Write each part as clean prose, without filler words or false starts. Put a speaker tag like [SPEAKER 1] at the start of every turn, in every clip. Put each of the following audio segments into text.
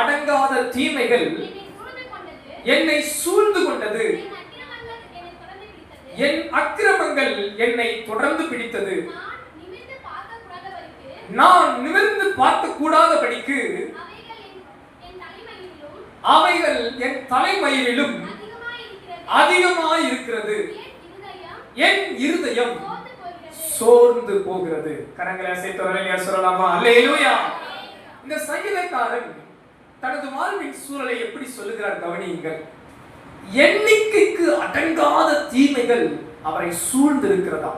[SPEAKER 1] அடங்காத தீமைகள் என்னை சூழ்ந்து கொண்டது. என் அக்கிரமங்கள் என்னை தொடர்ந்து பிடித்தது. நான் நிமிர்ந்து பார்க்க கூடாதபடிக்கு அவைகள் என் தலைமயிரிலும் அதிகமாய் இருக்கிறது. என் இருதயம் சோர்ந்து போகிறது. கரங்களை அசைத்து சொல்லலாமா? அல்லேலூயா. இந்த சங்கீதக்காரன் தனது வாழ்வின் சூழலை எப்படி சொல்லுகிறார் கவனியுங்கள். எண்ணிக்கைக்கு அடங்காத தீமைகள் அவரை சூழ்ந்து இருக்கிறதா,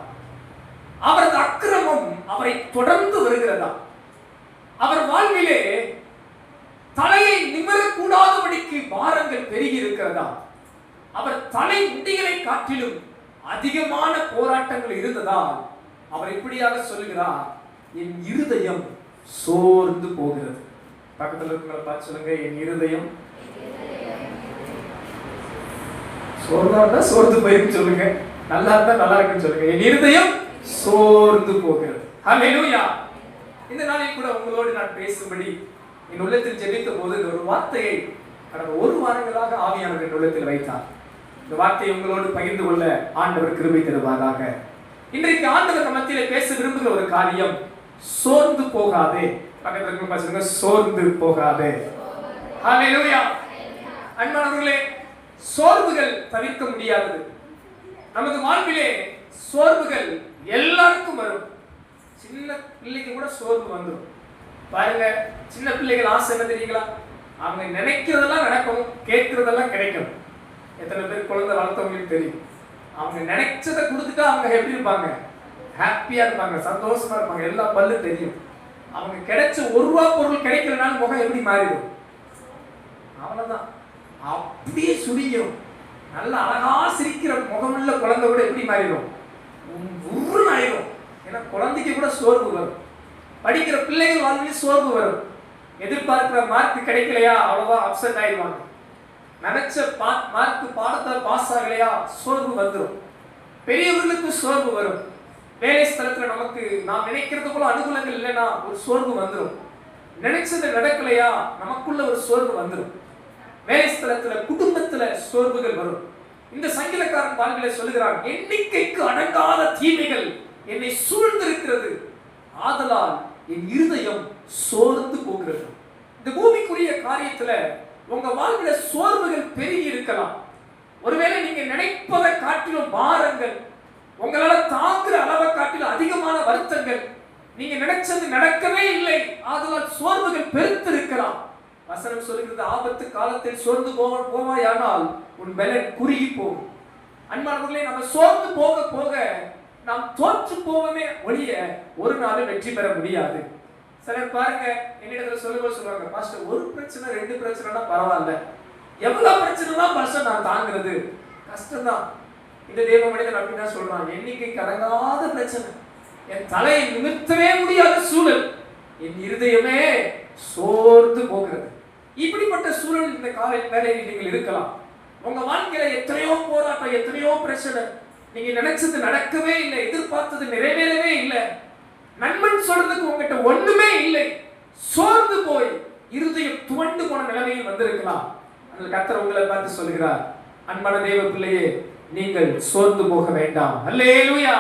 [SPEAKER 1] அவரது அக்கிரமம் அவரை தொடர்ந்து வருகிறதா, அவர் வாழ்விலே தலையை நிமிரக்கூடாதபடிக்கு பாரங்கள் பெருகி இருக்கிறதா, அவர் தலை முடிகளை காட்டிலும் அதிகமான போராட்டங்கள் இருந்ததால் அவர் இப்படியாக சொல்லுகிறார், என் இருதயம் சோர்ந்து போகிறது. பக்கத்தில் இருக்கிறவங்களை பார்த்து சொல்லுங்க, என் இருதயம் சோர்ந்தா சோர்ந்து போயிருக்கு சொல்லுங்க, நல்லா இருந்தா நல்லா இருக்குன்னு சொல்லுங்க. என் இருதயம் சோர்ந்து போகிறது. ஹல்லேலூயா. இந்த நாளில் கூட உங்களோடு நான் பேசும்படி என் உள்ளத்தில் ஜெபித்த போது ஒரு வார்த்தையை கடந்த 1 வாரங்களாக ஆவியானவர் என் உள்ளத்தில் வைத்தார். இந்த வார்த்தையை உங்களோடு பகிர்ந்து கொள்ள ஆண்டவர் கிருபை தருவாராக. இன்றைக்கு ஆண்டவர் நம்ம மத்தியிலே பேச விரும்புகிற ஒரு காரியம், சோர்ந்து போகாதே. பக்கத்துல இருக்க பாருங்க, சோர்ந்து போகாதே. ஹல்லேலூயா. அன்பானவர்களே, சோர்வுகள் தவிர்க்க முடியாதது. நமது வாழ்விலே சோர்வுகள் எல்லாருக்கும் வரும். சின்ன பிள்ளைக்கு கூட சோர்வு வந்துடும். பாருங்க, சின்ன பிள்ளைகள் ஆசை என்ன தெரியுங்களா? அவங்க நினைக்கிறதெல்லாம் நடக்கும், கேட்கிறதெல்லாம் கிடைக்கும். எத்தனை பேர் குழந்தை வளர்த்தவங்களுக்கு தெரியும். அவங்க நினைச்சதை கொடுத்துட்டா அவங்க எப்படி இருப்பாங்க? ஹாப்பியா இருப்பாங்க, சந்தோஷமா இருப்பாங்க, எல்லா பல்லு தெரியும். அவங்க கிடைச்ச 1 ரூபா பொருள் கிடைக்கிறனால முகம் எப்படி மாறிடும்? அவ்வளவுதான், அப்படியே சுடியும். நல்ல அழகா சிரிக்கிற முகமுள்ள குழந்தை கூட எப்படி மாறிடும்? உருன்னு ஆயிடும். ஏன்னா குழந்தைக்கு கூட சோர்வு வரும். படிக்கிற பிள்ளைகள் வாழ்க்கையில் சோர்வு வரும். எதிர்பார்க்கிற மார்க் கிடைக்கலையா, அவ்வளவுதான் அப்செட் ஆயிடுவாங்க. நினைச்ச மார்க் பாடத்தால் பாஸ் ஆகலையா, சோர்வு வந்துடும். பெரியவர்களுக்கு சோர்வு வரும். வேலை ஸ்தலத்துல நமக்கு நாம் நினைக்கிறது போல அனுகூலங்கள் இல்லைன்னா ஒரு சோர்வு வந்துடும். நினைச்சது நடக்கலையா, நமக்குள்ள ஒரு சோர்வு வந்துடும். வேலை ஸ்தலத்துல, குடும்பத்துல சோர்வுகள் வரும். இந்த சங்கீதக்காரன் வாழ்விலே சொல்லுகிறான், எண்ணிக்கைக்கு அடங்காத தீமைகள் என்னை சூழ்ந்திருக்கிறது, ஆதலால் என் இருதயம் சோர்ந்து போகிறது. இந்த பூமிக்குரிய காரியத்துல உங்க வாழ்வில சோர்வுகள் பெருகி இருக்கலாம். ஒருவேளை நீங்க நினைப்பதை காட்டிலும் பாரங்கள், உங்களால தாங்குற அளவை காட்டிலும் அதிகமான வருத்தங்கள், நீங்க நினைச்சது நடக்கவே இல்லை, ஆதலால் சோர்வுகள் பெருத்து இருக்கலாம். வசனம் சொல்லுகிறது, ஆபத்து காலத்தில் சோர்ந்து போவாயானால் உன் பலன் குறுகி போகும். அன்பானவர்களே, நம்ம சோர்ந்து போக போக நாம் தோற்று போவமே ஒழிய ஒரு நாளும் வெற்றி பெற முடியாது. சிலர் பாருங்க, என்னிடத்துல சொல்லுவாங்க, பாஸ்டர் 1 பிரச்சனை 2 பிரச்சனைனா பரவாயில்ல, எவ்வளவு பிரச்சனைலாம் பாஸ்டர் நான் தாங்கிறது கஷ்டம்தான். இந்த தேவ மனிதன் அப்படின்னா சொல்றான், எண்ணிக்கைக்கு அடங்காத பிரச்சனை, என் தலையை நிமிர்த்தவே முடியாத சூழல், என் இருதயமே சோர்ந்து போகிறது. இப்படிப்பட்ட சூழல் இந்த காலை வேளையில் நீங்கள் இருக்கலாம். உங்க வாழ்க்கையில எத்தனையோ போராட்டம், எத்தனையோ பிரச்சனை, நீங்க நினைச்சது நடக்கவே இல்லை, எதிர்பார்த்தது நிறைவேறவே இல்லை, நண்பன் சொல்றதுக்கு உங்ககிட்ட ஒண்ணுமே இல்லை, சோர்ந்து போய் இருதயம் துவண்டு போன நிலைமையில் வந்திருக்கலாம். அந்த கர்த்தர் உங்களை பார்த்து சொல்கிறார், அன்பான தேவ பிள்ளையே, நீங்கள் சோர்ந்து போக வேண்டாம். அல்லேலூயா.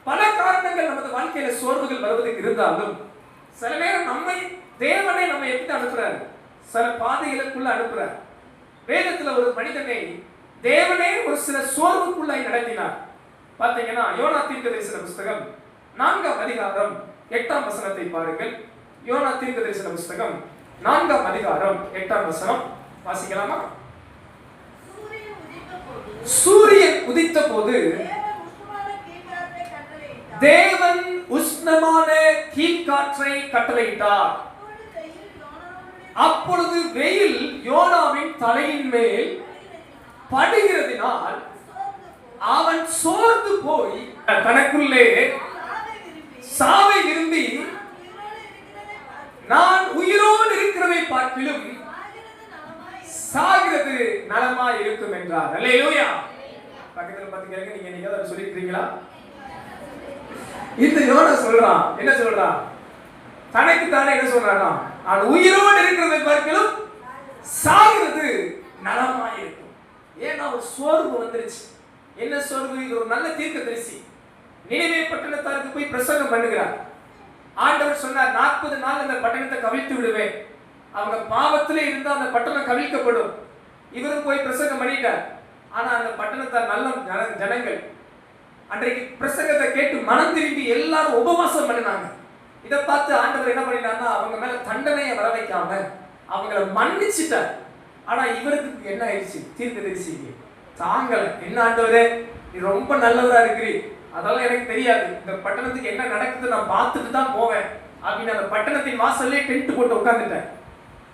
[SPEAKER 1] பல காரணங்கள் நமது வாழ்க்கையில சோர்வுகள் வருவதற்கு இருந்தாலும் சில நேரம் நம்மை தேவனை நம்ம எப்படி அனுப்புறாரு, சில பாதைகளுக்குள்ள அனுப்புறார். வேதத்துல ஒரு மனிதனை தேவனே ஒரு சில சோர்வுக்குள்ளாய் நடத்தினார். பாத்தீங்கன்னா யோனா தீர்க்கதரிசன புஸ்தகம் 4ஆம் அதிகாரம் 8ஆம் வசனத்தை பாருங்கள். யோனா தீர்க்கதரிசன புஸ்தகம் 4ஆம் அதிகாரம் 8ஆம் வசனம் வாசிக்கலாமா? சூரியன் உதித்த போது தேவன் உஷ்ணமான கீழ்காற்றை கட்டளையிட்டார். அப்பொழுது வெயில் யோனாவின் தலையின் மேல் படுகிறதினால் அவன் சோர்ந்து போய் தனக்குள்ளே சாவை விரும்பி, நான் உயிரோடு இருக்கிறதை பார்க்கிலும் சாகிறது நலமாய் இருக்கும் என்றார். அல்லேலூயா. பக்கத்துல பாத்தீங்க, நீங்க என்னைக்காவது அதை சொல்லிருக்கீங்களா? இந்த யோனா சொல்றான், என்ன சொல்றான்? தனக்கு தானே என்ன சொல்றானா, நான் உயிரோடு இருக்கிறதை பார்க்கலும் சாகிறது நலமாயிருக்கும். ஏன்னா ஒரு சோர்வு வந்துருச்சு. என்ன சோர்வு? இது ஒரு நல்ல தீர்க்கதரிசி நினிவே பட்டணத்தாருக்கு போய் பிரசங்கம் பண்ணுகிறார். ஆண்டவர் சொன்னார், 40 நாள் அந்த பட்டணத்தை கவிழ்த்து விடுவேன். அவங்க பாவத்திலே இருந்தா அந்த பட்டணம் கவிழ்க்கப்படும். இவரும் போய் பிரசங்கம் பண்ணிட்டார். ஆனா அந்த பட்டணத்தார் நல்ல ஜனங்கள் அன்றைக்கு பிரசங்கத்தை கேட்டு மனம் திரும்பி எல்லாரும் உபவாசம் பண்ணினாங்க. இதை பார்த்து ஆண்டவர் என்ன பண்ணினார்னா, அவங்க மேல தண்டனையை வர வைக்காம அவங்கள மன்னிச்சுட்டார். ஆனா இவருக்கு என்ன ஆயிடுச்சு? தீர்க்கதரிசிக்கு தாங்கல. என்ன ஆண்டவரே, நீ ரொம்ப நல்லவரா இருக்கிறீ, அதெல்லாம் எனக்கு தெரியாது, இந்த பட்டணத்துக்கு என்ன நடக்குது நான் பார்த்துட்டு தான் போவேன் அப்படின்னு அந்த பட்டணத்தின் வாசல்லே டென்ட் போட்டு உட்கார்ந்துட்டேன்.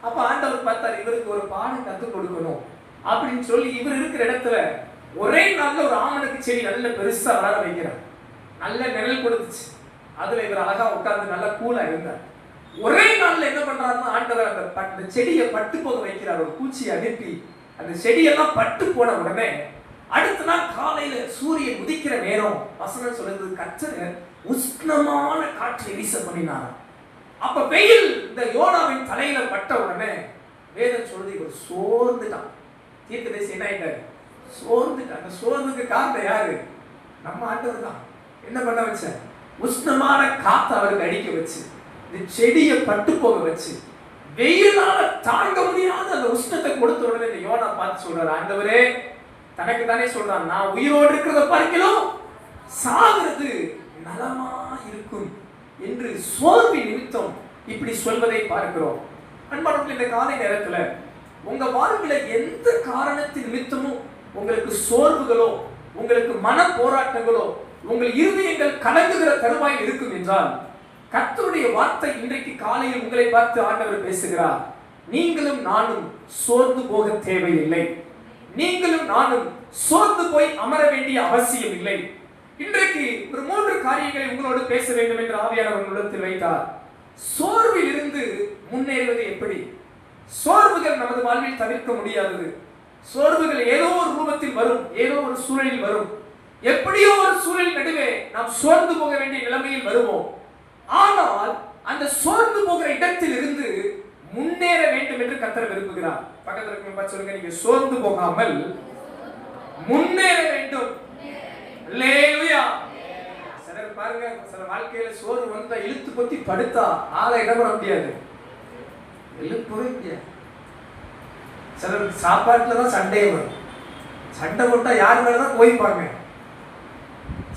[SPEAKER 1] அப்ப ஆண்டவர் பார்த்தார், இவருக்கு ஒரு பாடம் கற்றுக் கொடுக்கணும் அப்படின்னு சொல்லி இவர் இருக்கிற இடத்துல ஒரே நாள்ல ஒரு ஆமணக்கு செடி நல்ல பெருசா வளர வைக்கிறார். நல்ல நிழல் கொடுத்துச்சு. அதுல இவர் அழகா உட்கார்ந்து நல்லா கூலா இருந்தார். ஒரே நாள்ல என்ன பண்றாருன்னா, ஆண்டவர் அந்த செடியை பட்டு போக வைக்கிறார். ஒரு பூச்சியை அனுப்பி அந்த செடியெல்லாம் பட்டு போன உடனே அடுத்த நாள் காலையில சூரியன் உதிக்கிற நேரம் வசனம் சொல்லுது, கர்த்தர் உஷ்ணமான காற்றை வீச பண்ணினார். அப்ப வெயில் இந்த யோனாவின் தலையில பட்ட உடனே வேதம் சொல்லுது, இவர் சோர்ந்துட்டான். தீர்க்கதரிசி என்ன ஆயிட்டாரு? சோர்ந்துட்டான். அந்த சோர்வுக்கு காரணம் யாரு? நம்ம ஆண்டவர் தான். என்ன பண்ண வச்ச? உஷ்ணமான காத்து அவருக்கு அடிக்க வச்சு இந்த செடியை பட்டு போக வச்சு வெயிலால தாங்க முடியாத அந்த உஷ்ணத்தை கொடுத்த உடனே இந்த யோனா பார்த்து சொல்றாரு, ஆண்டவரே, தனக்கு தானே சொல்றான், நான் உயிரோடு இருக்கிறத பார்க்கலாம் சாகிறது நலமா இருக்கும் என்று சோர்வி நிமித்தம் இப்படி சொல்வதை பார்க்கிறோம். அன்பானவர்களே, இந்த காலை நேரத்துல உங்க வாழ்க்கையில எந்த காரணத்தின் நிமித்தமும் உங்களுக்கு சோர்வுகளோ உங்களுக்கு மன போராட்டங்களோ உங்கள் இருதயங்கள் கலங்குகிற தருவாயில் இருக்கும் என்றால், கர்த்தருடைய வார்த்தை இன்றைக்கு காலையில் உங்களை பார்த்து ஆண்டவர் பேசுகிறார். நீங்களும் நானும் சோர்ந்து போக தேவையில்லை. நீங்களும் நானும் சோர்ந்து போய் அமர வேண்டிய அவசியம் இல்லை. இன்றைக்கு ஒரு 3 காரியங்களை உங்களோடு பேச வேண்டும் என்று ஆவியானவர் உங்களிடத்தில் வைத்தார். சோர்வில் இருந்து முன்னேறுவது எப்படி? சோர்வுகள் நமது வாழ்வில் தவிர்க்க முடியாதது. சோர்வுகள் ஏதோ ஒரு ரூபத்தில் வரும், ஏதோ ஒரு சூழலில் வரும். எப்படியோ ஒரு சூழல் நடுவே நாம் சோர்ந்து போக வேண்டிய நிலைமையில் வருவோம். ஆனால் அந்த சோர்ந்து போகிற இடத்தில் இருந்து முன்னேற வேண்டும் என்று கர்த்தர் விரும்புகிறார். பக்கத்துல இருக்கவங்க சொல்லுங்க, நீங்க சோர்ந்து போகாமல் முன்னேற வேண்டும். அல்லேலூயா. சிலர் பாருங்க, சில வாழ்க்கையில சோர்வு வந்தா இழுத்து பொத்தி படுத்தா ஆளை இடம் வர முடியாது, எழுப்பவே முடியாது. சிலர் சாப்பாட்டுல தான் சண்டையே வரும். சண்டை போட்டா யார் மேலதான் போய்ப்பாங்க,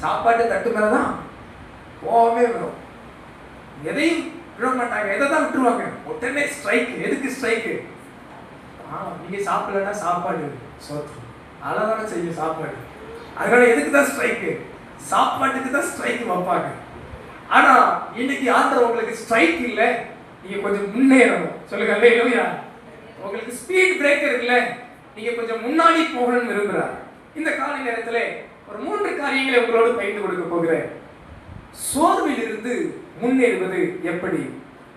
[SPEAKER 1] சாப்பாட்டு தட்டு மேலதான் கோவமே வரும். எதையும் விட மாட்டாங்க, எதை தான் விட்டுருவாங்க. உடனே ஸ்ட்ரைக். எதுக்கு ஸ்ட்ரைக்கு? நீங்க சாப்பிடலன்னா சாப்பாடு சோத்து அழகான செய்யும் சாப்பாடு. அதனால எதுக்கு தான் ஸ்ட்ரைக்கு? சாப்பாட்டுக்கு தான் ஸ்ட்ரைக் வைப்பாங்க. ஆனா இன்னைக்கு ஆண்டவர் உங்களுக்கு ஸ்ட்ரைக் இல்லை, நீங்க கொஞ்சம் முன்னேறணும். சொல்லுங்க அல்லேலூயா. உங்களுக்கு ஸ்பீட் பிரேக்கர் இல்லை, நீங்க கொஞ்சம் முன்னாடி போகணும்னு விரும்புறார். இந்த காலை நேரத்துல ஒரு 3 காரியங்களை உங்களோடு பகிர்ந்து கொடுக்க போகிறேன். சோர்வில் இருந்து முன்னேறுவது எப்படி?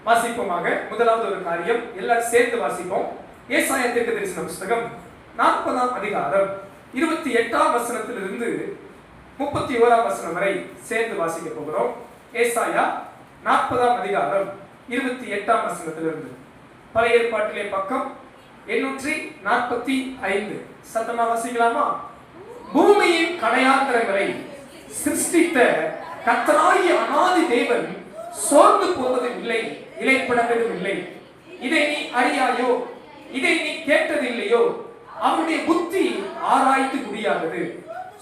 [SPEAKER 1] வாசிப்போமாக. முதலாவது ஒரு காரியம், எல்லாரும் சேர்ந்து வாசிப்போம். ஏசாயா தீர்க்கதரிசன புத்தகம் 40ஆம் அதிகாரம் 28ஆம் வசனத்திலிருந்து 31ஆம் வசனம் வரை சேர்ந்து வாசிக்க போகிறோம். ஏசாயா 40ஆம் அதிகாரம் 28ஆம் வசனத்திலிருந்து. பழைய ஏற்பாட்டிலே பக்கம் 845. சத்தமா வாசிக்கலாமா? பூமியின் கடையாந்தரங்களை சிருஷ்டித்த கர்த்தராகிய அநாதி தேவன் சோர்ந்து போவதும் இல்லை, இளைப்படவும் இல்லை. இதை நீ அறியாயோ? இதை நீ கேட்டதில்லையோ? அவருடைய புத்தி ஆராய்ந்து முடியாதது.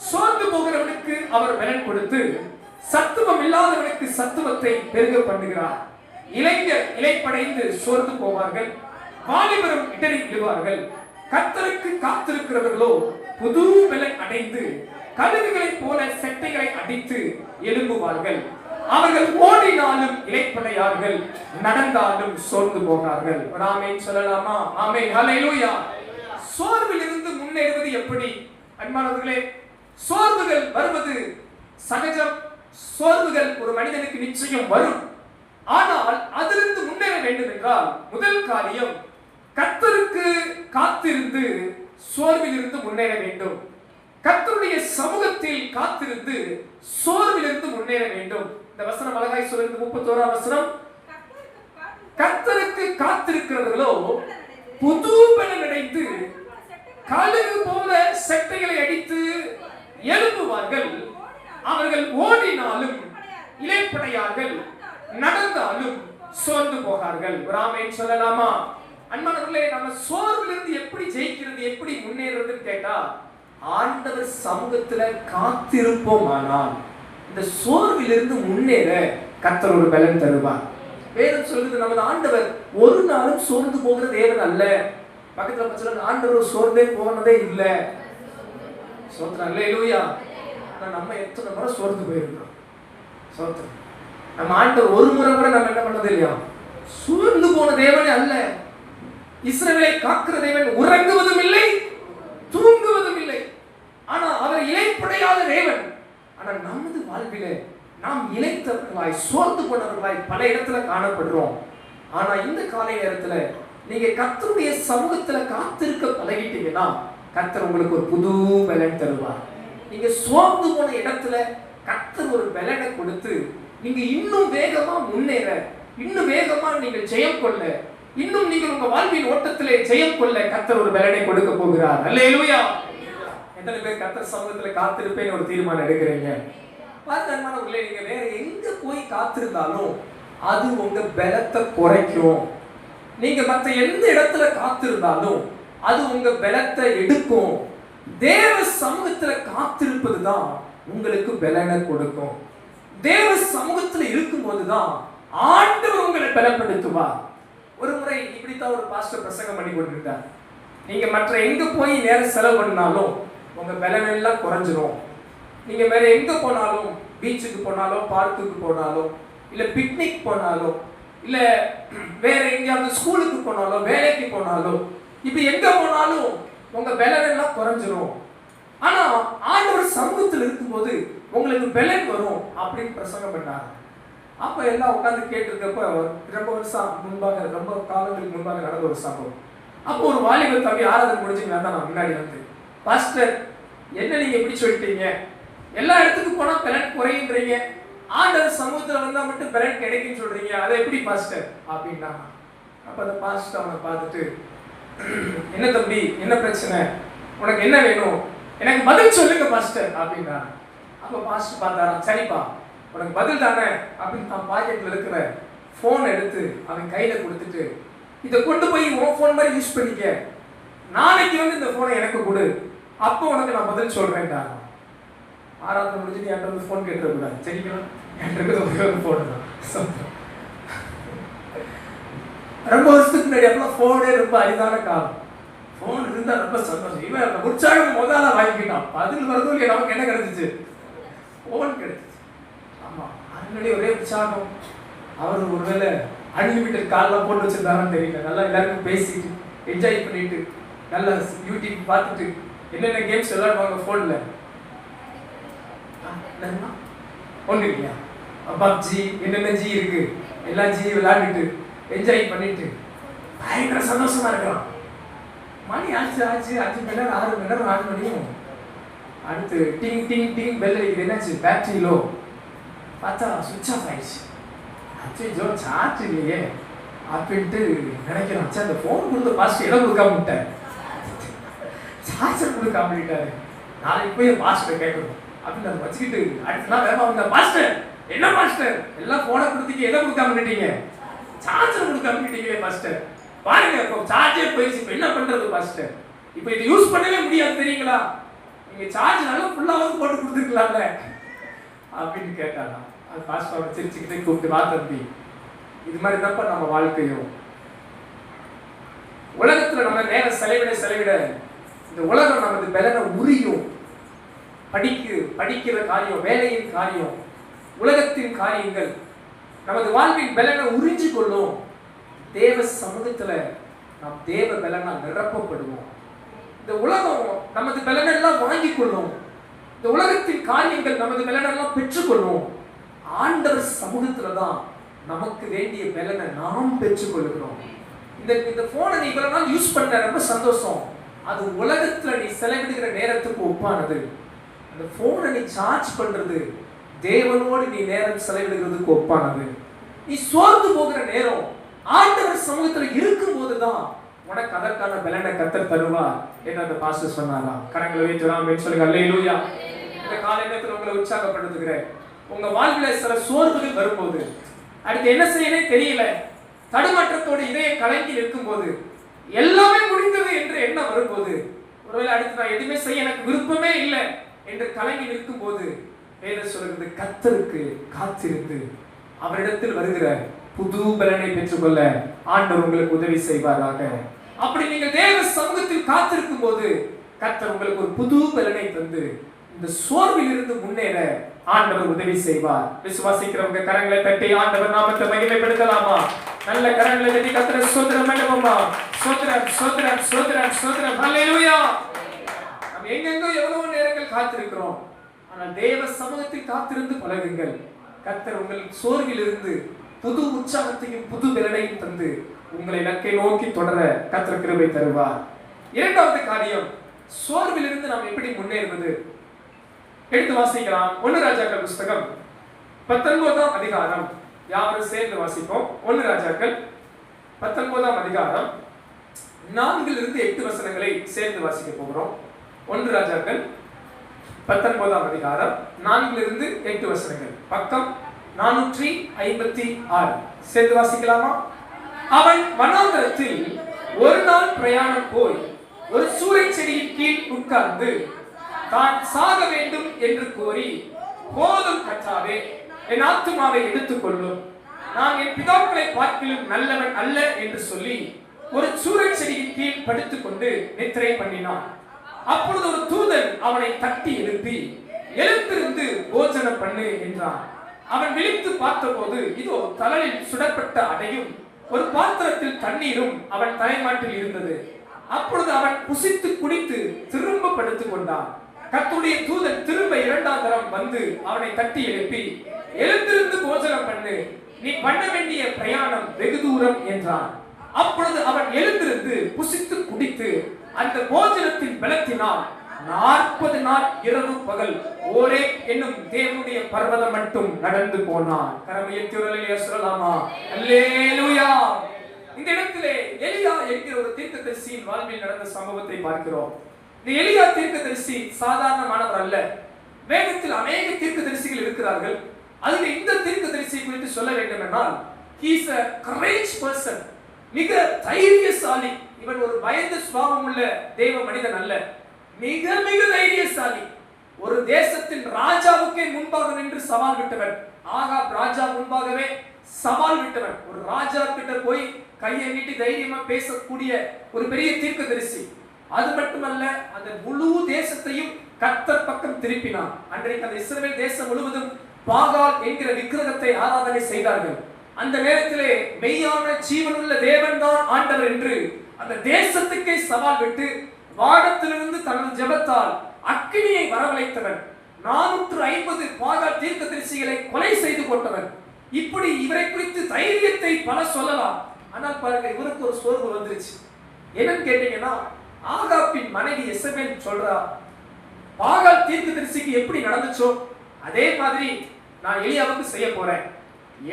[SPEAKER 1] சோர்ந்து போகிறவனுக்கு அவர் பலன் கொடுத்து சத்துவம் இல்லாதவனுக்கு சத்துவத்தை பெருக பண்ணுகிறார். இளைஞர் இளைப்படைந்து சோர்ந்து போவார்கள், வாலிபரும் இடறி விடுவார்கள். கர்த்தருக்கு காத்திருக்கிறவர்களோ புது பலன் அடைந்து கழுகுகளைப் போல செட்டைகளை அடித்து எழும்புவார்கள். அவர்கள் ஓடினாலும் இளைப்படையார்கள், நடந்தாலும் சோர்ந்து போகிறார்கள். ஆமென் சொல்லலாமா? ஆமென். ஹல்லேலூயா. சோர்வில் இருந்து முன்னேறுவது எப்படி? அன்பானவர்களே, சோர்வுகள் வருவது சகஜம். சோர்வுகள் ஒரு மனிதனுக்கு நிச்சயம் வரும். ஆனால் அதிலிருந்து முன்னேற வேண்டும் என்றால் முதல் காரியம், கர்த்தருக்கு காத்திருந்து சோர்வில் இருந்து முன்னேற வேண்டும். கர்த்தருடைய சமூகத்தில் காத்திருந்து சோர்வில் இருந்து முன்னேற வேண்டும். இந்த வசனம் அழகாய் சொல்லுது. 31ஆம் வசனம், கர்த்தருக்கு செட்டைகளை அடித்து எழுப்புவார்கள். அவர்கள் ஓடினாலும் இளைப்படையார்கள், நடந்தாலும் சோர்ந்து போகார்கள். ஒரு ஆமென் சொல்லலாமா? அன்பானவர்களே, நம்ம சோர்விலிருந்து எப்படி ஜெயிக்கிறது, எப்படி முன்னேறதுன்னு கேட்டா, ஆண்டவர் சமூகத்துல காத்திருப்போமானால் இந்த சோர்விலிருந்து முன்னேற கர்த்தர் ஒரு பலன் தருவார். வேதம் சொல்லுது, நமது ஆண்டவர் ஒரு நாளும் சோர்ந்து போகிற தேவன் அல்ல. பக்கத்துல பச்சல ஆண்டவர் சோர்ந்தே போனதே இல்லை. சோத்திரம் அல்லேலூயா. நம்ம எத்தனை முறை சோர்ந்து போயிருக்கிறோம். சோத்திரம். நம்ம ஆண்டவர் ஒரு முறை கூட நம்ம என்ன பண்ணது இல்லையா? சோர்ந்து போன தேவனே அல்ல. இஸ்ரவேலை காக்கிற தேவன் உறங்குவதும் இல்லை, தூங்குவதும் இல்லை. ஆனா அவர் இளைப்படையாத தேவன். ஆனா நமது வாழ்விலே நாம் இளைத்தவர்களாய், சோர்ந்து போனவர்களாய் பல இடத்துல காணப்படுறோம். ஆனா இந்த காலை நேரத்துல நீங்க கர்த்தருடைய சமூகத்துல காத்திருக்க பழகிட்டீங்கன்னா கர்த்தர் உங்களுக்கு ஒரு புது பலன் தருவார். நீங்க சோர்ந்து போன இடத்துல கர்த்தர் ஒரு பலனை கொடுத்து நீங்க இன்னும் வேகமா முன்னேற, இன்னும் வேகமா நீங்க ஜெயம் கொள்ள, இன்னும் நீங்க உங்க வாழ்வின் ஓட்டத்திலே ஜெயம் கொள்ள கர்த்தர் ஒரு பலனை கொடுக்க போகிறார். அல்லேலூயா. எத்தனை பேர் கர்த்தர் சமூகத்துல காத்திருப்பேன்னு ஒரு தீர்மானம் எடுக்கிறீங்க? பாத்தீங்கன்னா நீங்க வேற எங்க போய் காத்திருந்தாலும் அது உங்க பலத்தை குறைக்கும். நீங்க மற்ற எந்த இடத்துல காத்திருந்தாலும் அது உங்க பலத்தை எடுக்கும். தேவ சமூகத்துல காத்திருப்பதுதான் உங்களுக்கு பலனை கொடுக்கும். தேவ சமூகத்துல இருக்கும் போதுதான் ஆண்டவர் உங்களை பலப்படுத்துவார். ஒரு முறை இப்படித்தான் ஒரு பாஸ்டர் பிரசங்கம் பண்ணி கொண்டிருந்தார். நீங்க மற்ற எங்க போய் நேரம் செலவு பண்ணாலும் உங்க பலன் எல்லாம் குறைஞ்சிரும். நீங்க வேற எங்க போனாலும், பீச்சுக்கு போனாலும், பார்க்குக்கு போனாலும், இல்ல பிக்னிக் போனாலும், இல்ல வேற எங்கேயாவது ஸ்கூலுக்கு போனாலும், வேலைக்கு போனாலும், இப்படி எங்க போனாலும் உங்க பலன் எல்லாம் குறைஞ்சிரும். ஆனா ஆண்டவர் சமூகத்தில் இருக்கும்போது உங்களுக்கு பலன் வரும் அப்படின்னு பிரசங்கம் பண்ணாங்க. அப்ப எல்லாம் உட்கார்ந்து கேட்டிருக்கப்ப ரொம்ப வருஷம் முன்பாக, ரொம்ப காலங்களுக்கு முன்பாக நடந்த ஒரு சம்பவம். அப்போ ஒரு வாலிபர் தம்பி ஆராதனை முடிஞ்சுங்க தான் நான் முன்னாடி வந்து, பாஸ்டர் என்ன நீங்க எப்படி சொல்லிட்டீங்க, எல்லா இடத்துக்கும் போனா பலன் குறையுன்றீங்க, ஆண்டவர் சமூகத்துல வந்தா மட்டும் பலன் கிடைக்குன்னு சொல்றீங்க, அதை எப்படி பாஸ்டர் அப்படின்னா. அப்ப அந்த பாஸ்டர் அவனை பார்த்துட்டு, என்ன தம்பி என்ன பிரச்சனை, உனக்கு என்ன வேணும், எனக்கு பதில் சொல்லுங்க பாஸ்டர் அப்படின்னா. அப்ப பாஸ்டர் பார்த்தாராம், சரிப்பா உனக்கு பதில் தானே அப்படின்னு தான் பாக்கெட்ல இருக்கிற போன் எடுத்து அவன் கையில கொடுத்துட்டு, இதை கொண்டு போய் உன் போன் மாதிரி யூஸ் பண்ணிக்க, நாளைக்கு வந்து இந்த போனை எனக்கு கொடு, அப்போ உனக்கு நான் பதில் சொல்றேன்டா. ஆராதனை முடிஞ்சு என்கிட்ட வந்து போன் கேட்டுக்கூடாது, சரிங்களா? என்கிட்ட ஒரே ஒரு போன் தான். ரொம்ப வருஷத்துக்கு முன்னாடி அப்பெல்லாம் போனே ரொம்ப அரிதான காலம். போன் இருந்தா ரொம்ப சந்தோஷம். இவன் உற்சாகம் முதல்ல வாங்கிக்கிட்டான். பதில் வரதும் இல்லையா, நமக்கு என்ன கிடைச்சிச்சு? போன் கிடைச்சிச்சு. ஆமா, அதனுடைய ஒரே உற்சாகம். அவர் ஒருவேளை அன்லிமிட்டட் கால்லாம் போட்டு வச்சிருந்தாருன்னு தெரியல. நல்லா எல்லாருக்கும் பேசிட்டு என்ஜாய் பண்ணிட்டு நல்லா யூடியூப் பார்த்துட்டு என்னென்ன கேம்ஸ் விளையாடுவாங்க போன்ல. ஒன்று இல்லையா, பப்ஜி என்னென்ன ஜி இருக்கு, எல்லா ஜி விளையாடிட்டு என்ஜாய் பண்ணிட்டு பயங்கர சந்தோஷமா இருக்கிறான். மணி ஆச்சு 5 மணி நேரம் 6 மணி நேரம் 4 மணியும் அடுத்து டிங் டிங் டிங் பெல் அடிக்குது. என்னாச்சு? Battery low. பார்த்தா சுவிட்ச் ஆஃப் ஆயிடுச்சு. அச்சோ சார்ஜ் இல்லையே அப்படின்ட்டு நினைக்கிறேன். சரி அந்த ஃபோன் கொடுத்த பாஸ்டர் இடம் கொடுக்காம விட்டேன், சார்ஜர் கொடுக்காம விட்டாரு. நாளைக்கு போய் பாஸ்டர் கேட்கணும் அப்படின்னு அதை வச்சுக்கிட்டு அடுத்த நாள் வேகமா வந்த, பாஸ்டர் என்ன பாஸ்டர் எல்லாம் போனை கொடுத்தீங்க, எதை கொடுக்காம விட்டீங்க? சார்ஜர் கொடுக்காம விட்டீங்களே பாஸ்டர், பாருங்க இப்போ சார்ஜே போயிடுச்சு, இப்போ என்ன பண்றது பாஸ்டர், இப்போ இதை யூஸ் பண்ணவே முடியாது தெரியுங்களா, நீங்க சார்ஜ் நல்லா ஃபுல்லாவது போட்டு கொடுத்துருக்கலாம்ல அப்படின்னு கேட்டாங்க. அது பாஸ்டர் சிரிச்சுக்கிட்டே கூப்பிட்டு, வா தம்பி, இது மாதிரி தான்ப்பா நம்ம வாழ்க்கையும். உலகத்துல நம்ம நேரம் செலவிட இந்த உலகம் நமது பலனை உரியும். படிக்கிற காரியம், வேலையின் காரியம், உலகத்தின் காரியங்கள் நமது வாழ்வின் பலனை உறிஞ்சு கொள்ளும். தேவ சமூகத்துல நாம் தேவ பலனால் நிரப்பப்படுவோம். இந்த உலகம் நமது பலனெல்லாம் வாங்கி கொள்ளும். இந்த உலகத்தின் காரியங்கள் நமது பலனெல்லாம் பெற்றுக்கொள்ளும். ஆண்டவர் சமூகத்துலதான் நமக்கு வேண்டிய பலனை நாம் பெற்றுக்கொள்கிறோம். இந்த போனை நீ இவ்வளவு நாள் யூஸ் பண்ண ரொம்ப சந்தோஷம். அது உலகத்துல நீ செலவிடுகிற நேரத்துக்கு ஒப்பானது. அந்த போனை நீ சார்ஜ் பண்றது தேவனோடு நீ நேரம் செலவிடுகிறதுக்கு ஒப்பானது. நீ சோர்ந்து போகிற நேரம் ஆண்டவர் சமூகத்துல இருக்கும் போதுதான் உனக்கு அதற்கான பலனை கர்த்தர் தருவார் என்று அந்த பாஸ்டர் சொன்னாரா? கரங்களை வைத்து சொல்லுங்க அல்லேலூயா. இந்த காலை நேரத்தில் உங்களை உற்சாகப்படுத்துகிறேன். உங்க வாழ்வில் சில சோர்வுகள் வரும்போது, அடுத்து என்ன செய்யவே தெரியல, தடுமாற்றத்தோடு இதயம் கலங்கி நிற்கும் போது, எல்லாமே முடிந்தது என்று எண்ணம் வரும்போது, ஒருவேளை அடுத்து நான் எதுவுமே செய்ய எனக்கு விருப்பமே இல்லை என்று கலங்கி நிற்கும் போது, வேதம் சொல்கிறது கர்த்தருக்கு காத்திருந்து அவரிடத்தில் வருகிற புது பலனை பெற்றுக்கொள்ள ஆண்டவர் உங்களுக்கு உதவி செய்வாராக. அப்படி நீங்கள் தேவ சமூகத்தில் காத்திருக்கும் போது கர்த்தர் உங்களுக்கு ஒரு புது பலனை தந்து இந்த சோர்வில் இருந்து முன்னேற ஆண்டவர் உதவி செய்வார். விசுவாசிக்கிறவங்க கரங்களை தட்டி ஆண்டவர் நாமத்தை மகிமைப்படுத்தலாமா? நல்ல கரங்களை தட்டி கர்த்தரை ஸ்தோத்திரம் பண்ணுவோமா? ஸ்தோத்திரம் ஸ்தோத்திரம் ஸ்தோத்திரம் ஸ்தோத்திரம் ஹல்லேலூயா. நாம் எங்கெங்கோ எவ்வளவு நேரங்கள் காத்திருக்கிறோம், ஆனால் தேவ சமூகத்தில் காத்திருந்து பழகுங்கள். கர்த்தர் உங்கள் சோர்வில் இருந்து புது உற்சாகத்தையும் புது பலனையும் தந்து உங்களை இலக்கை நோக்கி தொடர கர்த்தர் கிருபை தருவார். இரண்டாவது காரியம், சோர்வில் இருந்து நாம் எப்படி முன்னேறுவது? எடுத்து வாசிக்கலாம். 1 ராஜாக்கள் புஸ்தகம் 19ஆம் அதிகாரம். யாவரும் சேர்ந்து வாசிப்போம். 1 ராஜாக்கள் 19ஆம் அதிகாரம் 4 இருந்து 8 வசனங்களை சேர்ந்து வாசிக்க போகிறோம். 1 ராஜாக்கள் 19ஆம் அதிகாரம் 4 இருந்து 8 வசனங்கள். பக்கம் 456. சேர்ந்து வாசிக்கலாமா? அவன் வனாந்தரத்தில் ஒரு நாள் பிரயாணம் போய் ஒரு சூரை செடியின் கீழ் உட்கார்ந்து தான் சாக வேண்டும் என்று கோரி, போதும் கர்த்தாவே, என் ஆத்துமாவை எடுத்துக்கொள்ளும், நான் என் பிதாக்களை பார்க்கிலும் நல்லவன் அல்ல என்று சொல்லி ஒரு சூரை செடியின் கீழ் படுத்துக் கொண்டு நித்திரை பண்ணினான். அப்பொழுது ஒரு தூதன் அவனை தட்டி எழுப்பி, எழுந்திருந்து போஜனம் பண்ணு என்றான். அவன் விழித்து பார்த்தபோது இதோ தலையில் சுடப்பட்ட அடையும் ஒரு பாத்திரத்தில் தண்ணீரும் அவன் தலைமாட்டில் இருந்தது. அப்பொழுது அவன் புசித்து குடித்து திரும்ப படுத்துக் கொண்டான். கர்த்தருடைய தூதன் திரும்ப 2ஆம் தரம் வந்து அவனை தட்டி எழுப்பி, எழுந்திருந்து போஜனம் பண்ணு, நீ பண்ண வேண்டிய பிரயாணம் வெகு தூரம் என்றான். அப்பொழுது அவன் எழுந்திருந்து புசித்து குடித்து அந்த போஜனத்தின் பலத்தினால் 40 நாள் இரவு பகல் ஒரே என்னும் தேவனுடைய பர்வதம் மட்டும் நடந்து போனான். கரமையத்திலே சொல்லலாமா? அல்லேலூயா. இந்த இடத்திலே எலியா என்கிற ஒரு தீர்க்கதரிசியின் வாழ்வில் நடந்த சம்பவத்தை பார்க்கிறோம். இந்த எலியா தீர்க்கதரிசி சாதாரணமானவர் அல்ல. வேதத்தில் அநேக தீர்க்கதரிசிகள் இருக்கிறார்கள். அதில் இந்த தீர்க்கதரிசி குறித்து சொல்ல வேண்டும் என்றால், he is a courage person. மிக தைரியசாலி. இவன் ஒரு பயந்த சுபாவம் உள்ள தேவ மனிதன் அல்ல, மிக மிக தைரியசாலி. ஒரு தேசத்தின் ராஜாவுக்கே முன்பாக நின்று சவால் விட்டவன். ஆகாப் ராஜா முன்பாகவே சவால் விட்டவன். ஒரு ராஜா கிட்ட போய் கையை நீட்டி தைரியமா பேசக்கூடிய ஒரு பெரிய தீர்க்கதரிசி. அது மட்டுமல்ல, அந்த முழு தேசத்தையும் கர்த்தர் பக்கம் திருப்பினான். அன்றைக்கு அந்த இஸ்ரவேல் தேசம் முழுவதும் பாகால் என்கிற விக்கிரகத்தை ஆராதனை செய்தார்கள். அந்த நேரத்திலே மெய்யான ஜீவனுள்ள தேவன் தான் ஆண்டவர் என்று அந்த தேசத்துக்கே சவால் விட்டு வானத்திலிருந்து தனது ஜெபத்தால் அக்கினியை வரவழைத்தவன். 450 பாகால் தீர்க்கதரிசிகளை கொலை செய்து கொண்டவன். இப்படி இவரை குறித்து தைரியத்தை பல சொல்லலாம். ஆனால் பாருங்க, இவருக்கு ஒரு சோர்வு வந்துருச்சு. என்னன்னு கேட்டீங்கன்னா, ஆகாப்பின் மனைவி எசபேல் சொல்றா, பாகால் தீர்க்கதரிசிக்கு எப்படி நடந்துச்சோ அதே மாதிரி நான் எலியாவுக்கு செய்ய போறேன்,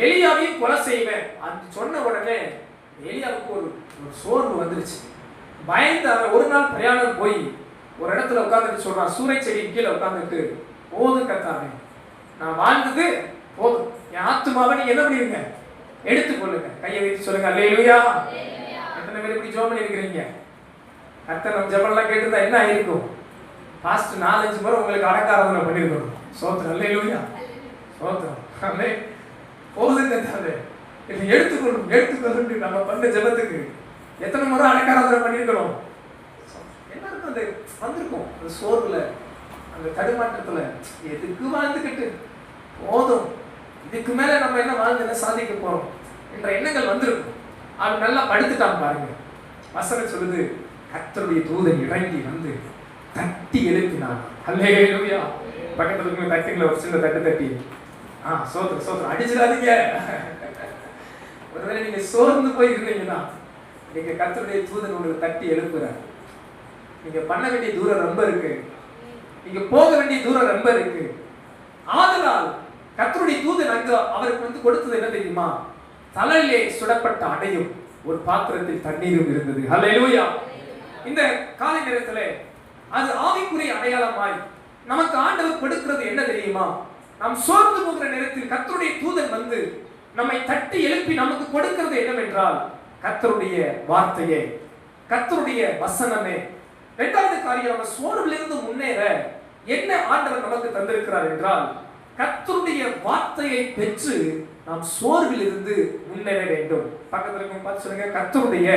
[SPEAKER 1] எலியாவையும் கொலை செய்வேன். அந்த சொன்ன உடனே எலியாவுக்கு ஒரு சோர்வு வந்துருச்சு. பயந்து அவன் ஒரு நாள் பிரயாணம் போய் ஒரு இடத்துல உட்கார்ந்துட்டு சொல்றான், சூறை செடியின் கீழே உட்கார்ந்துட்டு, போதும் கர்த்தாவே, நான் வாழ்ந்தது போதும், என் ஆத்துமாவை நீங்க என்ன பண்ணிருங்க, எடுத்துக்கொள்ளுங்க. கையை வைத்து சொல்லுங்க அல்லேலூயா. எத்தனை பேர் இப்படி ஜெபம் பண்ணிருக்கிறீங்க? கர்த்தர் நம்ம ஜெபம்லாம் கேட்டிருந்தா என்ன ஆயிருக்கும்? பாஸ்ட் 4-5 முறை உங்களுக்கு அடக்காராதனை பண்ணிருக்கணும். சோத்திரம் அல்லேலூயா, சோத்திரம். போதும் கர்த்தாவே, இதை எடுத்துக்கொள்ளும் எடுத்துக்கொள்ளும். நம்ம பண்ண ஜெபத்துக்கு எத்தனை முறை அடக்காராதனை பண்ணிருக்கணும்? எல்லாருக்கும் அந்த வந்திருக்கும், அந்த சோர்வுல, அந்த தடுமாற்றத்துல, எதுக்கு வாழ்ந்துக்கிட்டு போதும், இதுக்கு மேல நம்ம என்ன வாழ்ந்து என்ன சாதிக்க போறோம் என்ற எண்ணங்கள் வந்திருக்கும். அவன் நல்லா படுத்துட்டான் பாருங்க. வசனம் சொல்லுது, கர்த்தருடைய தூதன் இறங்கி வந்து தட்டி எழுப்பினான். அல்லேலூயா. பக்கத்துல இருக்கு தட்டிங்கள ஒரு சின்ன தட்டு தட்டி, சோத்திரம் சோத்திரம், அடிச்சிடாதீங்க. ஒருவேளை நீங்க சோர்ந்து போய் இருந்தீங்கன்னா, நீங்க கர்த்தருடைய தூதன் உங்களுக்கு தட்டி எழுப்புறார். நீங்க பண்ண வேண்டிய தூரம் ரொம்ப இருக்கு, நீங்க போக வேண்டிய தூரம் ரொம்ப இருக்கு. ஆதலால் கர்த்தருடைய தூதன் அங்க அவருக்கு வந்து கொடுத்தது என்ன தெரியுமா? தலையிலே சுடப்பட்ட அடையும் ஒரு பாத்திரத்தில் தண்ணீரும் இருந்தது. ஹல்லேலூயா. இந்த காலை நேரத்திலே அது ஆவிக்குரிய அடையாளமாய் நமக்கு ஆண்டவர் கொடுக்கிறது என்ன தெரியுமா? நாம் சோர்ந்து போகிற நேரத்தில் கர்த்தருடைய தூதன் வந்து நம்மை தட்டி எழுப்பி நமக்கு கொடுக்கிறது என்னவென்றால் கர்த்தருடைய வார்த்தையே, கர்த்தருடைய வசனமே. இரண்டாவது காரியம், நம்ம சோர்விலிருந்து முன்னேற என்ன ஆண்டவர் நமக்கு தந்திருக்கிறார் என்றால் கர்த்தருடைய வார்த்தையை பெற்று நாம் சோர்விலிருந்து முன்னேற வேண்டும். பக்கத்துல இருக்கவங்க பார்த்து சொல்லுங்க, கர்த்தருடைய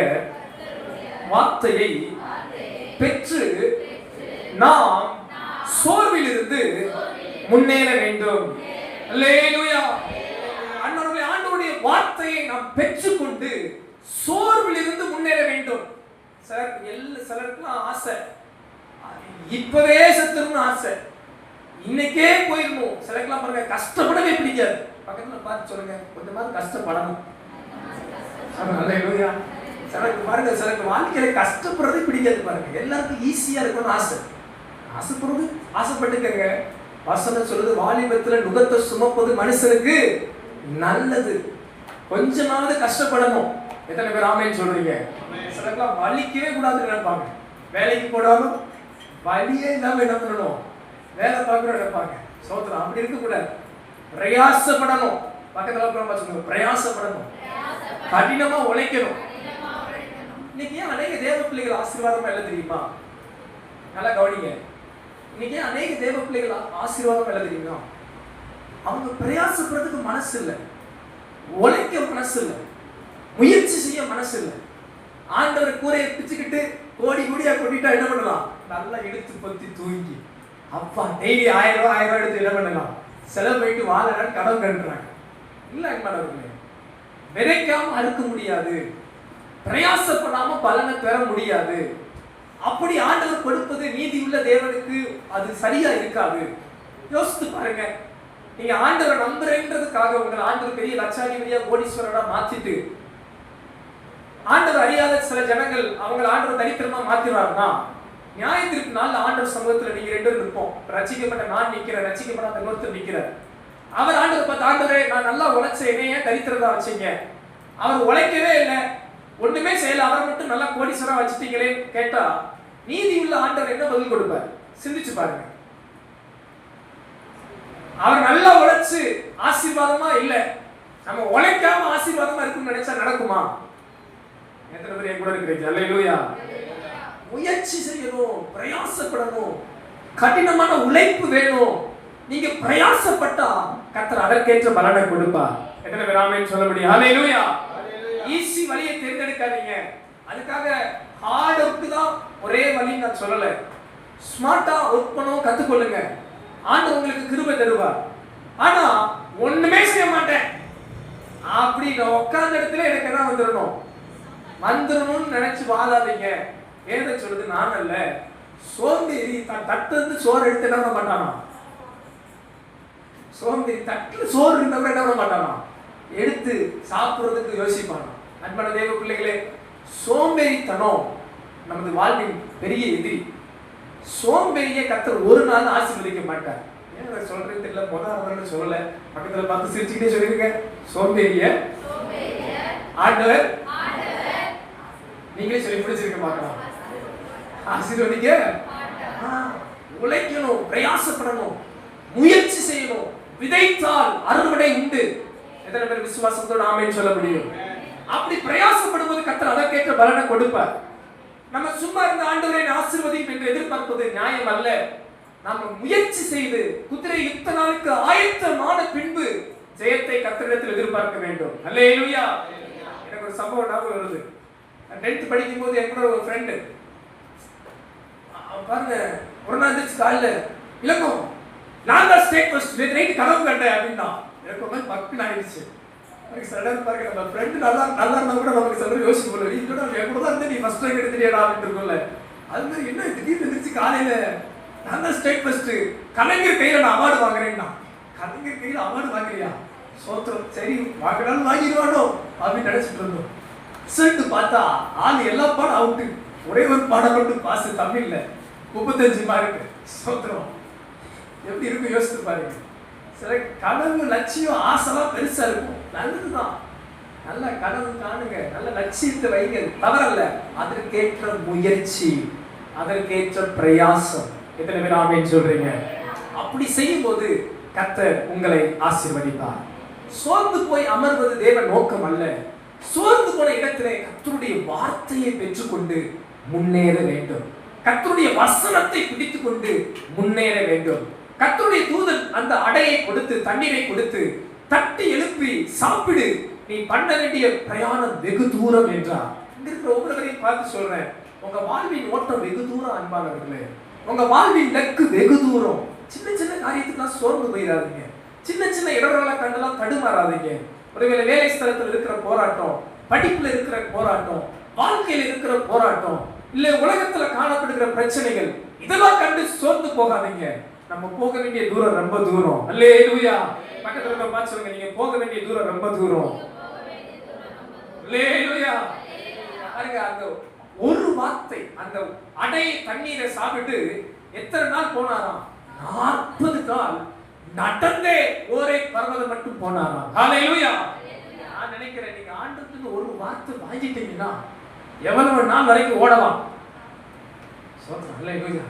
[SPEAKER 1] வார்த்தையை பெற்று நாம் சோர்விலிருந்து முன்னேற வேண்டும். அல்லேலூயா. ஆண்டவருடைய வார்த்தையை நாம் பெற்றுக்கொண்டு சோர்விலிருந்து முன்னேற வேண்டும். சிலருக்குலாம் ஆசை, இப்பவே செத்துருன்னு ஆசை, இன்னைக்கே போயிடணும். சிலருக்குலாம் பாருங்க கஷ்டப்படவே பிடிக்காது. பக்கத்துல பார்த்து சொல்லுங்க, கொஞ்சமாவது கஷ்டப்படணும். அல்லேலூயா. சிலருக்கு பாருங்க, சிலருக்கு வாழ்க்கையில கஷ்டப்படுறதே பிடிக்காது. பாருங்க, எல்லாருக்கும் ஈஸியா இருக்கணும்னு ஆசை. ஆசைப்படுறது ஆசைப்பட்டுக்கங்க. வசனம் சொல்லுது, வாலிபத்துல நுகத்தை சுமப்பது மனுஷனுக்கு நல்லது. கொஞ்சமாவது கஷ்டப்படணும். எத்தனை பேர் ஆமென் சொல்றீங்க? சிலருக்குலாம் வலிக்கவே கூடாதுன்னு நினைப்பாங்க. வேலைக்கு போடாலும் வலியே இல்லாம என்ன பண்ணணும், வேலை பார்க்கணும் நினைப்பாங்க. சோதனை அப்படி இருக்கக்கூடாது. பிரயாசப்படணும். பக்கத்துல சொல்லுங்க, பிரயாசப்படணும், கடினமா உழைக்கணும். இன்னைக்கு ஏன் அநேக தேவ பிள்ளைகள் ஆசீர்வாதமா இல்லை தெரியுமா? நல்லா கவனிங்க. இன்னைக்கு ஏன் அநேக தேவ பிள்ளைகள் ஆசீர்வாதமா இல்லை தெரியுமா? அவங்க பிரயாசப்படுறதுக்கு மனசு இல்லை, உழைக்க மனசு இல்லை, முயற்சி செய்ய மனசு இல்லை. ஆண்டவர் கூரையை பிச்சுக்கிட்டு கோடி கோடியா கொட்டிட்டா என்ன பண்ணலாம்? நல்லா எடுத்து பத்தி தூங்கி அப்பா டெய்லி 1000 ரூபாய் எடுத்து என்ன பண்ணலாம்? செலவு போயிட்டு வாழறான்னு கடன் கட்டுறாங்க. இல்லை மாணவர்களே, விதைக்காம அறுக்க முடியாது, பிரயாசப்படாம பலனை பெற முடியாது. அப்படி ஆண்டவர் கொடுப்பது நீதியுள்ள தேவனுக்கு அது சரியா இருக்காது. யோசித்து பாருங்க. நீங்க ஆண்டவரை நம்புறேன்றதுக்காக உங்களை ஆண்டவர் பெரிய லட்சாதிபதியா கோடீஸ்வரரா மாத்திட்டு ஆண்டவர் அறியாத சில ஜனங்கள் அவங்களை ஆண்டவர் தரித்திரமா மாத்திடுவாருன்னா நியாயத்திற்கு நாள் ஆண்டவர் சமூகத்துல நீங்க 2 பேரும் இருப்போம். ரட்சிக்கப்பட்ட நான் நிக்கிறேன், ரட்சிக்கப்படாத இன்னொருத்தர் நிக்கிறார். அவர் ஆண்டவர் பார்த்து, ஆண்டவரே நான் நல்லா உழைச்ச என்னைய தரித்திரதா வச்சீங்க. அவர் உழைக்கவே இல்லை, ஒண்ணுமே செய்யல, அவரை மட்டும் நல்லா கோடீஸ்வரா வச்சுட்டீங்களே கேட்டா நீதி உள்ள ஆண்டவர் என்ன பதில் கொடுப்பார்? சிந்திச்சு பாருங்க. அவர் நல்லா உழைச்சு ஆசீர்வாதமா இல்ல, நம்ம உழைக்காம ஆசீர்வாதமா இருக்குன்னு நினைச்சா நடக்குமா? எத்தனை பேர் என் கூட இருக்கிறீங்க? அல்லேலூயா. முயற்சி செய்யணும், பிரயாசப்படணும், கடினமான உழைப்பு வேணும். நீங்க பிரயாசப்பட்டா கர்த்தர் அதற்கேற்ற பலனை கொடுப்பார். எத்தனை பேர் ஆமென் சொல்ல முடியும்? அல்லேலூயா. ஈஸி வழியை தேர்ந்தெடுக்காதீங்க. அதுக்காக ஹார்ட் ஒர்க் தான் ஒரே வழி நான் சொல்லல. ஸ்மார்ட்டா ஒர்க் பண்ணவும் கத்துக்கொள்ளுங்க. ஆண்டவர் உங்களுக்கு கிருபை தருவார். ஆனா ஒண்ணுமே செய்ய மாட்டேன் அப்படி நான் உட்கார்ந்த இடத்துல எனக்கு என்ன வந்துடணும்னு நினைச்சு வாழாதீங்க. வேதம் சொல்லுது, நான் அல்ல சோம்பேறி தான் தட்டு சோறு எடுத்து என்ன பண்ண மாட்டானா? சோம்பேறி தட்டுல சோறு இருந்தவரை என்ன பண்ண மாட்டானா? எடுத்து சாப்பிடுறதுக்கு யோசிப்பானா? அன்பான தேவ பிள்ளைகளே, சோம்பேறித்தனம் நமது வாழ்வின் பெரிய எதிரி. சோம்பேறியை கர்த்தர் ஒரு நாள் ஆசீர்வதிக்க மாட்டார். ஏன் சொல்றேன்னு தெரியல, முதல்ல சொல்லல, பக்கத்துல பார்த்து சிரிச்சுக்கிட்டே சொல்லிருக்க. சோம்பேறிய ஆண்டவர் நீங்களே சொல்லி பிடிச்சிருக்க மாட்டோம், ஆசீர்வதிக்க. உழைக்கணும், பிரயாசப்படணும், முயற்சி செய்யணும். விதைத்தால் அறுவடை உண்டு. எத்தனை பேர் விசுவாசத்தோடு ஆமென் சொல்ல முடியும்? அப்படி பிரயாசப்படும்போது கர்த்தர் அதற்கேற்ற பலனை கொடுப்பார். நம்ம சும்மா இருந்த ஆண்டவரை ஆசீர்வதியும் என்று எதிர்பார்ப்பது நியாயம் அல்ல. நாம முயற்சி செய்து குதிரை யுத்த நாளுக்கு ஆயத்தமான பின்பு ஜெயத்தை கர்த்தரிடத்தில் எதிர்பார்க்க வேண்டும். அல்லேலூயா. எனக்கு ஒரு சம்பவம் ஞாபகம் வருது. 10th படிக்கும் போது என் கூட ஒரு ஃப்ரெண்டு பாருங்க, ஒரு நாள் இருந்துச்சு காலையில, இலக்கம் நான் தான் ஸ்டேட் ஃபர்ஸ்ட் நைட் கனவு கண்டேன் அப்படின்னா எனக்கு ஒரு மாதிரி பக்குன்னு ஆயிடுச்சு. சடன் பாருங்க, நம்ம ஃப்ரெண்டு நல்லா இருந்தா கூட நமக்கு சில யோசிச்சு போல, நீ கூட என் கூட தான் இருந்து நீ ஃபர்ஸ்ட் ரேங்க் எடுத்துறியாடா அப்படின்னு இருக்கும்ல. அது மாதிரி என்ன திடீர்னு இருந்துச்சு காலையில நான் தான் ஸ்டேட் ஃபர்ஸ்ட், கலைஞர் கையில நான் அவார்டு வாங்குறேன்னா. கலைஞர் கையில அவார்டு வாங்குறியா? சோத்திரம், சரி வாங்கினாலும் வாங்கிடுவானோ அப்படின்னு நினைச்சிட்டு இருந்தோம். ரிசல்ட் பார்த்தா ஆள் எல்லா பாடம் அவுட்டு, ஒரே ஒரு பாடம் மட்டும் பாஸ், தமிழ்ல 35 மார்க்கு. சோத்திரம், எப்படி இருக்கும் யோசித்து பாருங்க. சில கனவு லட்சியம் ஆசைலாம் பெருசா இருக்கும், நல்லதுதான். நல்ல கனவு காணுங்க, நல்ல லட்சியத்தை வைங்க, தவறல்ல. அதற்கேற்ற முயற்சி, அதற்கேற்ற பிரயாசம். எத்தனை பேர் ஆமென் சொல்றீங்க? அப்படி செய்யும் போது கர்த்தர் உங்களை ஆசீர்வதிப்பார். சோர்ந்து போய் அமர்வது தேவ நோக்கம் அல்ல. சோர்ந்து போன இடத்திலே கர்த்தருடைய வார்த்தையை பெற்றுக்கொண்டு முன்னேற வேண்டும். கர்த்தருடைய வசனத்தை பிடித்துக் கொண்டு முன்னேற வேண்டும். கர்த்தருடைய தூதன் அந்த அடையை கொடுத்து, தண்ணீரை கொடுத்து தட்டி எழுப்பி சாப்பிடு, நீ பண்ண வேண்டிய பிரயாணம் வெகு தூரம் என்றார். இங்க இருக்கிற ஒவ்வொருவரையும் பார்த்து சொல்றேன், உங்க வாழ்வின் ஓட்டம் வெகு தூரம் அன்பானவர்களே. உங்க வாழ்வின் இலக்கு வெகு தூரம். சின்ன சின்ன காரியத்துக்குலாம் சோர்ந்து போயிடாதீங்க. சின்ன சின்ன இடர்களை கண்டெல்லாம் தடுமாறாதீங்க. ஒருவேளை வேலை ஸ்தலத்தில் இருக்கிற போராட்டம், படிப்புல இருக்கிற போராட்டம், வாழ்க்கையில் இருக்கிற போராட்டம், இல்ல உலகத்துல காணப்படுகிற பிரச்சனைகள், இதெல்லாம் கண்டு சோர்ந்து போகாதீங்க. நம்ம போக வேண்டிய தூரம் ரொம்ப தூரம். அல்லேலூயா. பக்கத்துல இருக்க பார்த்து சொல்லுங்க, நீங்க போக வேண்டிய தூரம் ரொம்ப தூரம். அல்லேலூயா. பாருங்க, அந்த ஒரு வார்த்தை, அந்த அடை தண்ணீரை சாப்பிட்டு எத்தனை நாள் போனாராம்? 40 நாள் நடந்தே ஓரே பர்வதம் மட்டும் போனாராம். ஹalleluya. நான் நினைக்கிறேன், நீங்க ஆண்டவருக்கு ஒரு வார்த்தை வாங்கிட்டீங்கன்னா எவ்வளவு நாள் வரைக்கும் ஓடலாம். சொல்றேன், ஹalleluya.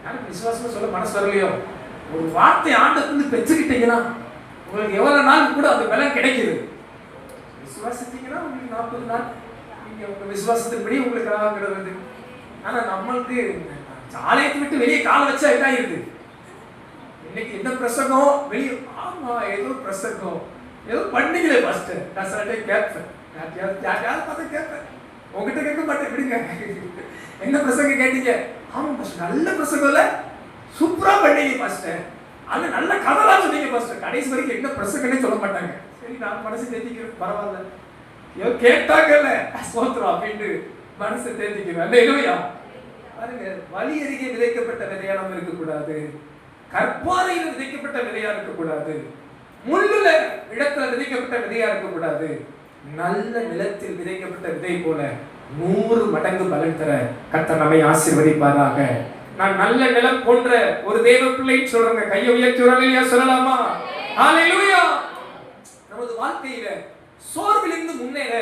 [SPEAKER 1] யாருக்கு விசுவாசமா சொல்ல மனசு வரலையோ, ஒரு வார்த்தை ஆண்டவருக்கு பெற்றுக்கிட்டீங்கன்னா உங்களுக்கு எவ்வளவு நாள் கூட அந்த பலன் கிடைக்குது. விசுவாசித்தீங்கன்னா உங்களுக்கு 40 நாள் நீங்க உங்க விசுவாசத்தின்படி உங்களுக்கு ஆகிறது. ஆனா நம்மளுக்கு ஆலயத்தை விட்டு வெளியே கால வச்சா என்ன ஆயிருது? இன்னைக்கு என்ன பிரசங்கம் வெளியே, ஆமா ஏதோ பிரசங்கம், ஏதோ பண்ணீங்களே ஃபர்ஸ்ட். நான் சில டைம் கேட்பேன், யாரையாவது பார்த்து கேட்பேன், உங்ககிட்ட கேட்க மாட்டேன், விடுங்க. என்ன பிரசங்கம் கேட்டீங்க? ஆமா ஃபர்ஸ்ட் நல்ல பிரசங்கம் இல்ல, சூப்பரா பண்ணீங்க ஃபர்ஸ்ட், அது நல்ல கதைலாம் சொன்னீங்க ஃபர்ஸ்ட். கடைசி வரைக்கும் என்ன பிரசங்கன்னே சொல்ல மாட்டாங்க. சரி, நான் மனசு தேத்திக்கிறேன், பரவாயில்ல, ஏதோ கேட்டாங்கல்ல சோத்ரம் அப்படின்ட்டு மனசு தேத்திக்கிறேன். அல்லேலூயா. பாருங்க, வலி அருகே விதைக்கப்பட்ட விதையானம் இருக்கக்கூடாது, கற்பாறையில் விதைக்கப்பட்ட விதையா இருக்கக்கூடாது, முள்ளுல இடத்துல விதைக்கப்பட்ட விதையா இருக்கக்கூடாது. நல்ல நிலத்தில் விதைக்கப்பட்ட விதை போல 100 மடங்கு பலன் தர கர்த்தர் நம்மை ஆசீர்வதிப்பாராக. நான் நல்ல நிலம் போன்ற ஒரு தேவ பிள்ளை சொல்றேங்க. கையை உயர்த்தி ஒரு அல்லேலூயா சொல்லலாமா? ஹalleluya. நமது வாழ்க்கையில சோர்விலிருந்து முன்னேற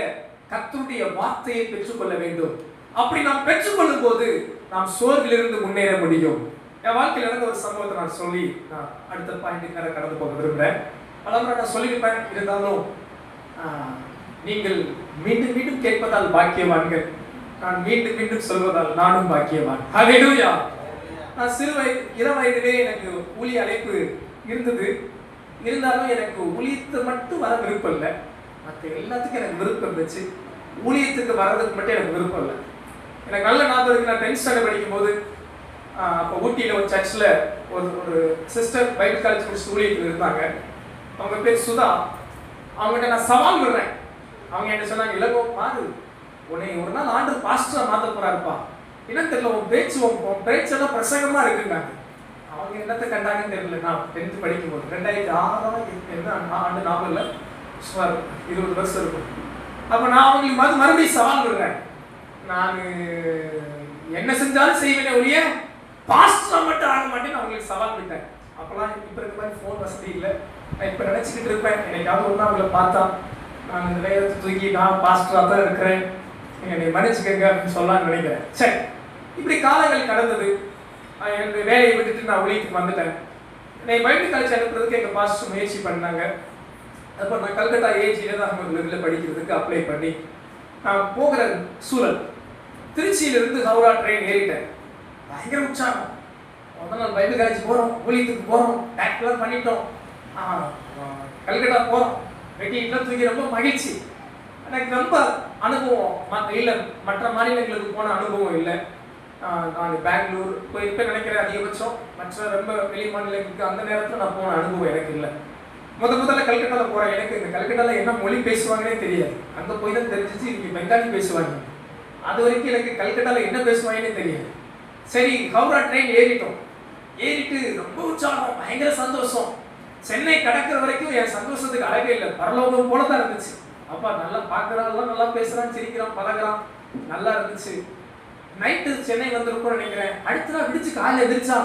[SPEAKER 1] கர்த்தருடைய வார்த்தையை பெற்றுக்கொள்ள வேண்டும். அப்படி நாம் பெற்றுக்கொள்ளும் போது நாம் சோர்விலிருந்து முன்னேற முடியும். என் வாழ்க்கையில் நடந்த ஒரு சம்பவத்தை நான் சொல்லி நான் அடுத்த பாயிண்ட்டுக்கு கடந்து போக விரும்புகிறேன். அதாவது நான் சொல்லியிருப்பேன், இருந்தாலும் நீங்கள் மீண்டும் மீண்டும் கேட்பதால் பாக்கியவான்கள், நான் மீண்டும் மீண்டும் சொல்வதால் நானும் பாக்கியவான். ஹalleluya. நான் இளம் வயதிலே எனக்கு ஊழிய அழைப்பு இருந்தது. இருந்தாலும் எனக்கு ஊழியத்தை மட்டும் வர விருப்பம் இல்லை. மற்ற எல்லாத்துக்கும் எனக்கு விருப்பம் இருந்துச்சு. ஊழியத்துக்கு வர்றதுக்கு மட்டும் எனக்கு விருப்பம் இல்லை. எனக்கு நல்ல ஞாபகம் இருக்கு, நான் 10th ஸ்டாண்டர்ட் படிக்கும் போது அப்போ ஊட்டியில் ஒரு சர்ச்சில் ஒரு சிஸ்டர் பைபிள் காலேஜ் முடிச்சு ஊழியத்தில் இருந்தாங்க. அவங்க பேர் சுதா. அவங்ககிட்ட நான் சவால் விடுறேன். அவங்க என்ன சொன்னாங்க, இலகோ பாரு, உன்னை ஒரு நாள் ஆண்டு பாஸ்டரா மாற்ற போறாருப்பா, என்னன்னு தெரியல, உன் பேச்செல்லாம் பிரசங்கமா இருக்குன்னாங்க. அவங்க என்னத்தை கண்டாங்கன்னு தெரியல. நான் 10th படிக்கும் போது 2006 என்ன ஆண்டு ஞாபகம் இல்லை, 20 வருஷம் இருக்கும். அப்போ நான் அவங்களுக்கு மறுபடியும் சவால் விடுறேன். நான் என்ன செஞ்சாலும் செய்வேனே ஒழிய பாஸ்டரா மட்டும் ஆக மாட்டேன்னு அவங்களுக்கு சவால் விட்டேன். அப்பெல்லாம் இப்போ இருக்க மாதிரி ஃபோன் வசதி இல்லை. நான் இப்போ நினச்சிக்கிட்டு இருப்பேன், என்னைக்காவது ஒன்றா அவங்கள பார்த்தா நான் இந்த வேகத்தை தூக்கி நான் பாஸ்டராக தான் இருக்கிறேன், என்னை மன்னிச்சுக்கங்க அப்படின்னு சொல்லலாம்னு நினைக்கிறேன். சரி, இப்படி காலங்கள் கடந்தது. என்னுடைய வேலையை விட்டுட்டு நான் ஊழியத்துக்கு வந்துட்டேன். என்னை பைபிள் காலேஜ் அனுப்புறதுக்கு எங்கள் பாஸ்டர் முயற்சி பண்ணாங்க. அப்போ நான் கல்கட்டா ஏஜியில் தான் இதில் படிக்கிறதுக்கு அப்ளை பண்ணி நான் போகிற சூழல். திருச்சியிலிருந்து ஹவுரா ட்ரெயின் ஏறிட்டேன். பயங்கர உற்சாகம். முதல் நாள் பைபிள் காலேஜ் போகிறோம், ஊழியத்துக்கு போகிறோம், டேக்லாம் பண்ணிட்டோம், கல்கட்டா போகிறோம், வெட்டிலாம் தூக்கி ரொம்ப மகிழ்ச்சி. எனக்கு ரொம்ப அனுபவம் இல்லை, மற்ற மாநிலங்களுக்கு போன அனுபவம் இல்லை. நான் பெங்களூர் இப்போ நினைக்கிறேன் அதிகபட்சம். மற்ற ரொம்ப வெளி மாநிலங்களுக்கு அந்த நேரத்தில் நான் போன அனுபவம் எனக்கு இல்லை. முதல்ல கல்கட்டாவில் போகிறேன். எனக்கு இந்த கல்கட்டாவில் என்ன மொழி பேசுவாங்கன்னே தெரியாது. அங்கே போய் தான் தெரிஞ்சிச்சு இன்றைக்கி பெங்காலி பேசுவாங்க. அது வரைக்கும் எனக்கு கல்கட்டாவில் என்ன பேசுவாங்கன்னே தெரியாது. சரி, ஹவுரா ட்ரெயின் ஏறிட்டு ரொம்ப உற்சாகம், பயங்கர சந்தோஷம். சென்னை கடக்கிற வரைக்கும் என் சந்தோஷத்துக்கு அழகே இல்லை, பரலோகம் போல தான் இருந்துச்சு. அப்பா நல்லா பார்க்குறான்லாம், நல்லா பேசுகிறான், சிரிக்கிறான், பழகிறான், நல்லா இருந்துச்சு. நைட்டு சென்னை வந்திருக்கோம்னு நினைக்கிறேன். அடுத்த நாள் விடிச்சு காலையில் எதிர்ச்சா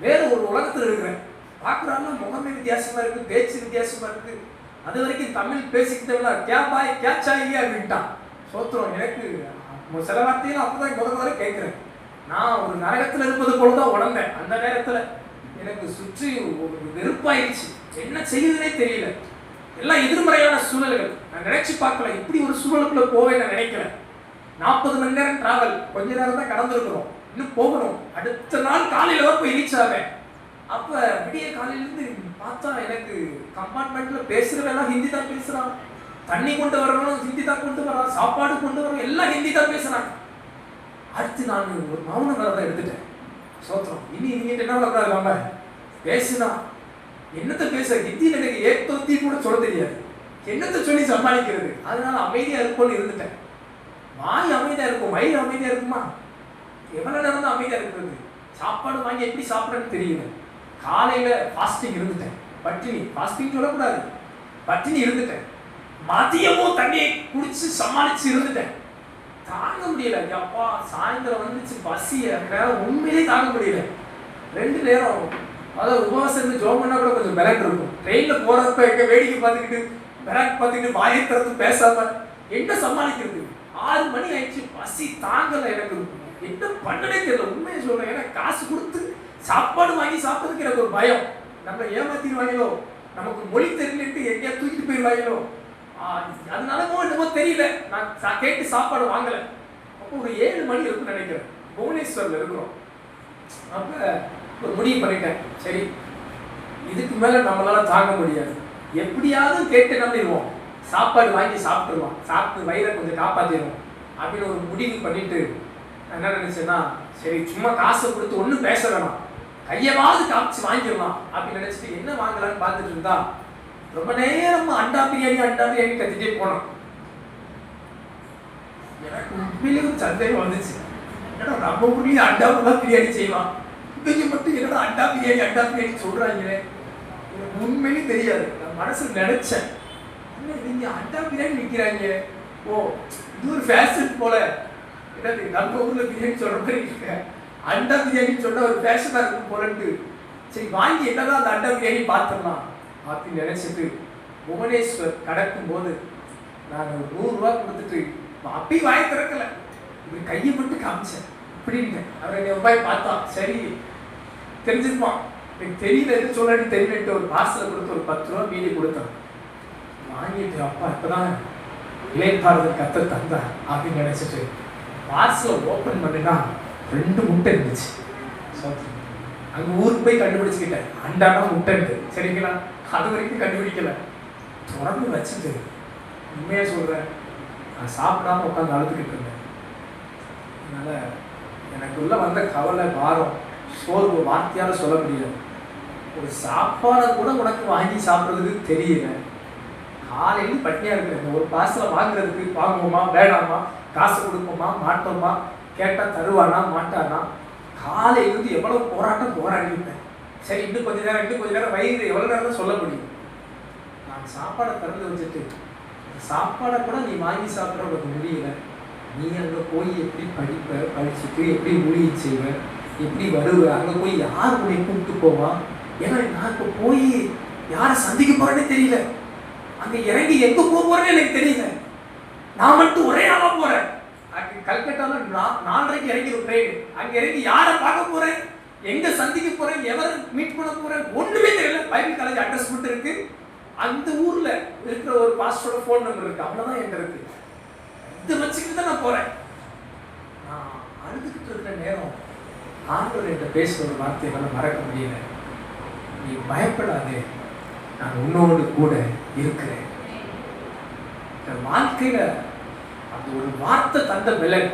[SPEAKER 1] வேற ஒரு உலகத்தில் இருக்கிறேன். பார்க்குறாங்க, முகமே வித்தியாசமாக இருக்குது, பேச்சு வித்தியாசமாக இருக்குது. அது வரைக்கும் தமிழ் பேசிக்கிட்டவங்களா கே பாய் கே சாய் அப்படின்ட்டான். சோத்திரம். எனக்கு சில வார்த்தையில அப்பதான் முதல்ல கேட்கிறேன். நான் ஒரு நரகத்துல இருப்பது போலதான் உணர்ந்தேன். அந்த நேரத்துல எனக்கு சுற்றி ஒரு வெறுப்பாயிடுச்சு. என்ன செய்யுதுன்னே தெரியல. எல்லாம் எதிர்மறையான சூழல்கள். நான் நினைச்சு பார்க்கல, இப்படி ஒரு சூழலுக்குள்ள போவேன்னு நான் நினைக்கல. 40 மணி நேரம் டிராவல், கொஞ்ச நேரம் தான் கடந்திருக்கிறோம், இன்னும் போகணும். அடுத்த நாள் காலையில தான் போய் ரீச் ஆவேன். அப்ப விடிய காலையிலிருந்து பார்த்தா எனக்கு கம்பார்ட்மெண்ட்ல பேசுறவெல்லாம் ஹிந்தி தான் பேசுறான். தண்ணி கொண்டு வரணும் ஹிந்தி தான் கொண்டு வரான், சாப்பாடு கொண்டு வரணும் எல்லாம் ஹிந்தி தான் பேசுறாங்க. அடுத்து நான் ஒரு மௌன விரதம் எடுத்துட்டேன். சோத்திரம். இனி நீங்க என்ன பண்ணக்கூடாது, நம்ம பேசுனா என்னத்தை பேச, ஹிந்தியில் எனக்கு ஏத்தொத்தி கூட சொல்ல தெரியாது, என்னத்தை சொல்லி சமாளிக்கிறது. அதனால அமைதியா இருக்கும்னு இருந்துட்டேன். வாய் அமைதியா இருக்கும், வயிறு அமைதியா இருக்குமா? எவ்வளவு நேரம் தான் அமைதியா இருக்கிறது? சாப்பாடு வாங்கி எப்படி சாப்பிடணும்னு தெரியல. காலையில ஃபாஸ்டிங் இருந்துட்டேன். பட்டினி, ஃபாஸ்டிங் சொல்லக்கூடாது, பட்டினி இருந்துட்டேன். மதியமும் தண்ணியை குடிச்சு சமாளிச்சு இருந்துட்டேன். தாங்க முடியல. அப்பா சாயந்தரம் வந்துச்சு பசி, உண்மையிலே தாங்க முடியல. 2 நேரம் அதாவது உபவாசம் இருந்து ஜோம் பண்ணா கூட கொஞ்சம் பெலட் இருக்கும். ட்ரெயின்ல போறப்ப எங்க வேடிக்கை பார்த்துக்கிட்டு பெலட் பார்த்துக்கிட்டு வாயை திறந்து பேசாம என்ன சமாளிக்கிறது? 6 மணி ஆயிடுச்சு, பசி தாங்கல. எனக்கு என்ன பண்ணனே தெரியல. உண்மையை சொல்றேன். ஏன்னா காசு கொடுத்து சாப்பாடு வாங்கி சாப்பிட்றதுக்கு எனக்கு ஒரு பயம். நம்ம ஏமாத்திடுவாங்களோ, நமக்கு மொழி தெரியலன்ட்டு எங்கேயா தூக்கிட்டு போயிடுவாங்களோ, அதனால என்னமோ தெரியல. நான் கேட்டு சாப்பாடு வாங்கல. அப்போ ஒரு 7 மணி இருக்குன்னு நினைக்கிறேன். புவனேஸ்வர்ல இருக்கிறோம். அப்ப ஒரு முடிவு பண்ணிட்டேன், சரி இதுக்கு மேல நம்மளால தாங்க முடியாது, எப்படியாவது கேட்டு நம்பிடுவோம், சாப்பாடு வாங்கி சாப்பிட்டுருவோம், சாப்பிட்டு வயிறை கொஞ்சம் காப்பாத்திடுவோம் அப்படின்னு ஒரு முடிவு பண்ணிட்டு என்ன நினைச்சேன்னா, சரி சும்மா காசை கொடுத்து ஒன்றும் பேச வேணாம், கையவாவது காமிச்சு வாங்கிடலாம் அப்படின்னு நினைச்சிட்டு என்ன வாங்கலான்னு பார்த்துட்டு இருந்தா ரொம்ப நேரம் அண்டா பிரியாணி கத்திட்டே போனோம். எனக்கு உண்மையிலே ஒரு சந்தேகம் வந்துச்சு, என்னடா நம்ம ஊர்லயும் அண்டாவெல்லாம் பிரியாணி செய்வான், இவங்க மட்டும் என்னடா அண்டா பிரியாணி சொல்றாங்களே, எனக்கு உண்மையிலே தெரியாது. நான் மனசுல நினைச்சேன், நீங்க அண்டா பிரியாணி விற்கிறாங்க, ஓ இது ஒரு ஃபேஷன் போல, என்னது நம்ம ஊர்ல பிரியாணி சொல்ற மாதிரி இருக்க, அண்டா பிரியாணி சொன்னா ஒரு ஃபேஷனா இருக்கும் போலன்ட்டு சரி வாங்கி என்னதான் அந்த அண்டா பிரியாணி பார்த்துடலாம் அப்படின்னு நினைச்சிட்டு புவனேஸ்வர் கடக்கும் போது நான் ஒரு 100 ரூபாய் கொடுத்துட்டு அப்பயும் வாங்கி திறக்கல, இப்படி கையை மட்டும் காமிச்சேன் இப்படின்னு. அவர் என்னை ரூபாய் பார்த்தா, சரி தெரிஞ்சிருப்பான், எனக்கு தெரியல எது சொல்லணும்னு தெரியலன்ட்டு ஒரு பார்சலை கொடுத்து ஒரு 10 ரூபா மீதி கொடுத்தான். வாங்கிட்டு அப்பா இப்பதான் இளைப்பாறுதல் கத்த தந்தா அப்படின்னு நினைச்சிட்டு பார்சலை ஓப்பன் பண்ணினா 2 முட்டை இருந்துச்சு. அங்க ஊருக்கு போய் கண்டுபிடிச்சுக்கிட்டேன், அண்டானா முட்டைன்ட்டு. சரிங்களா, அது வரைக்கும் கண்டுபிடிக்கல. தொடர்ந்து வச்சுட்டு உண்மையா சொல்றேன், நான் சாப்பிடாம உட்காந்து அழுதுகிட்டு இருந்தேன். அதனால எனக்குள்ள வந்த கவலை, பாரம், சோர்வு வார்த்தையால சொல்ல முடியாது. ஒரு சாப்பாடை கூட உனக்கு வாங்கி சாப்பிட்றதுக்கு தெரியல, காலையிலும் பட்டினியா இருக்கிறேன். ஒரு பார்சலை வாங்குறதுக்கு வாங்குவோமா வேணாமா, காசு கொடுப்போமா மாட்டோமா, கேட்டா தருவானா மாட்டானா, காலையிலிருந்து எவ்வளவு போராட்டம் போராடிப்பேன். சரி இன்னும் கொஞ்ச நேரம் வயிறு எவ்வளவு நேரம் சொல்ல முடியும். நான் சாப்பாடை திறந்து வச்சுட்டு சாப்பாடை கூட நீ வாங்கி சாப்பிட உனக்கு முடியல, நீ அங்கே போய் எப்படி படிச்சுட்டு எப்படி ஊழிய செய்வ, எப்படி வருவ, அங்கே போய் யார் உன்னை கூப்பிட்டு போவா? ஏன்னா நான் இப்போ போய் யாரை சந்திக்க போறேன்னே தெரியல, அங்கே இறங்கி எங்கே போக போறேன்னு எனக்கு தெரியல. நான் மட்டும் ஒரே ஆளா போறேன். அங்கே கல்கட்டால 4:30 இறங்கி ஒரு ட்ரெயின், அங்கே இறங்கி யாரை பார்க்க போறேன், எங்க சந்திக்க போறேன், எவரை மீட் பண்ண போறேன் ஒண்ணுமே தெரியல. பைபிள் காலேஜ் அட்ரஸ் மட்டும் இருக்கு, அந்த ஊர்ல இருக்கிற ஒரு பாஸ்டரோட ஃபோன் நம்பர் இருக்கு, அவ்வளவுதான் என்கிட்ட இருக்கு. இதை வச்சுக்கிட்டு தான் நான் போறேன். நான் அழுதுகிட்டு இருக்கிற நேரம் ஆண்டவர் என்கிட்ட பேசுற ஒரு வார்த்தையை மறக்க முடியல, நீ பயப்படாதே, நான் உன்னோடு கூட இருக்கிறேன். வாழ்க்கையில அந்த ஒரு வார்த்தை தந்த பலன்,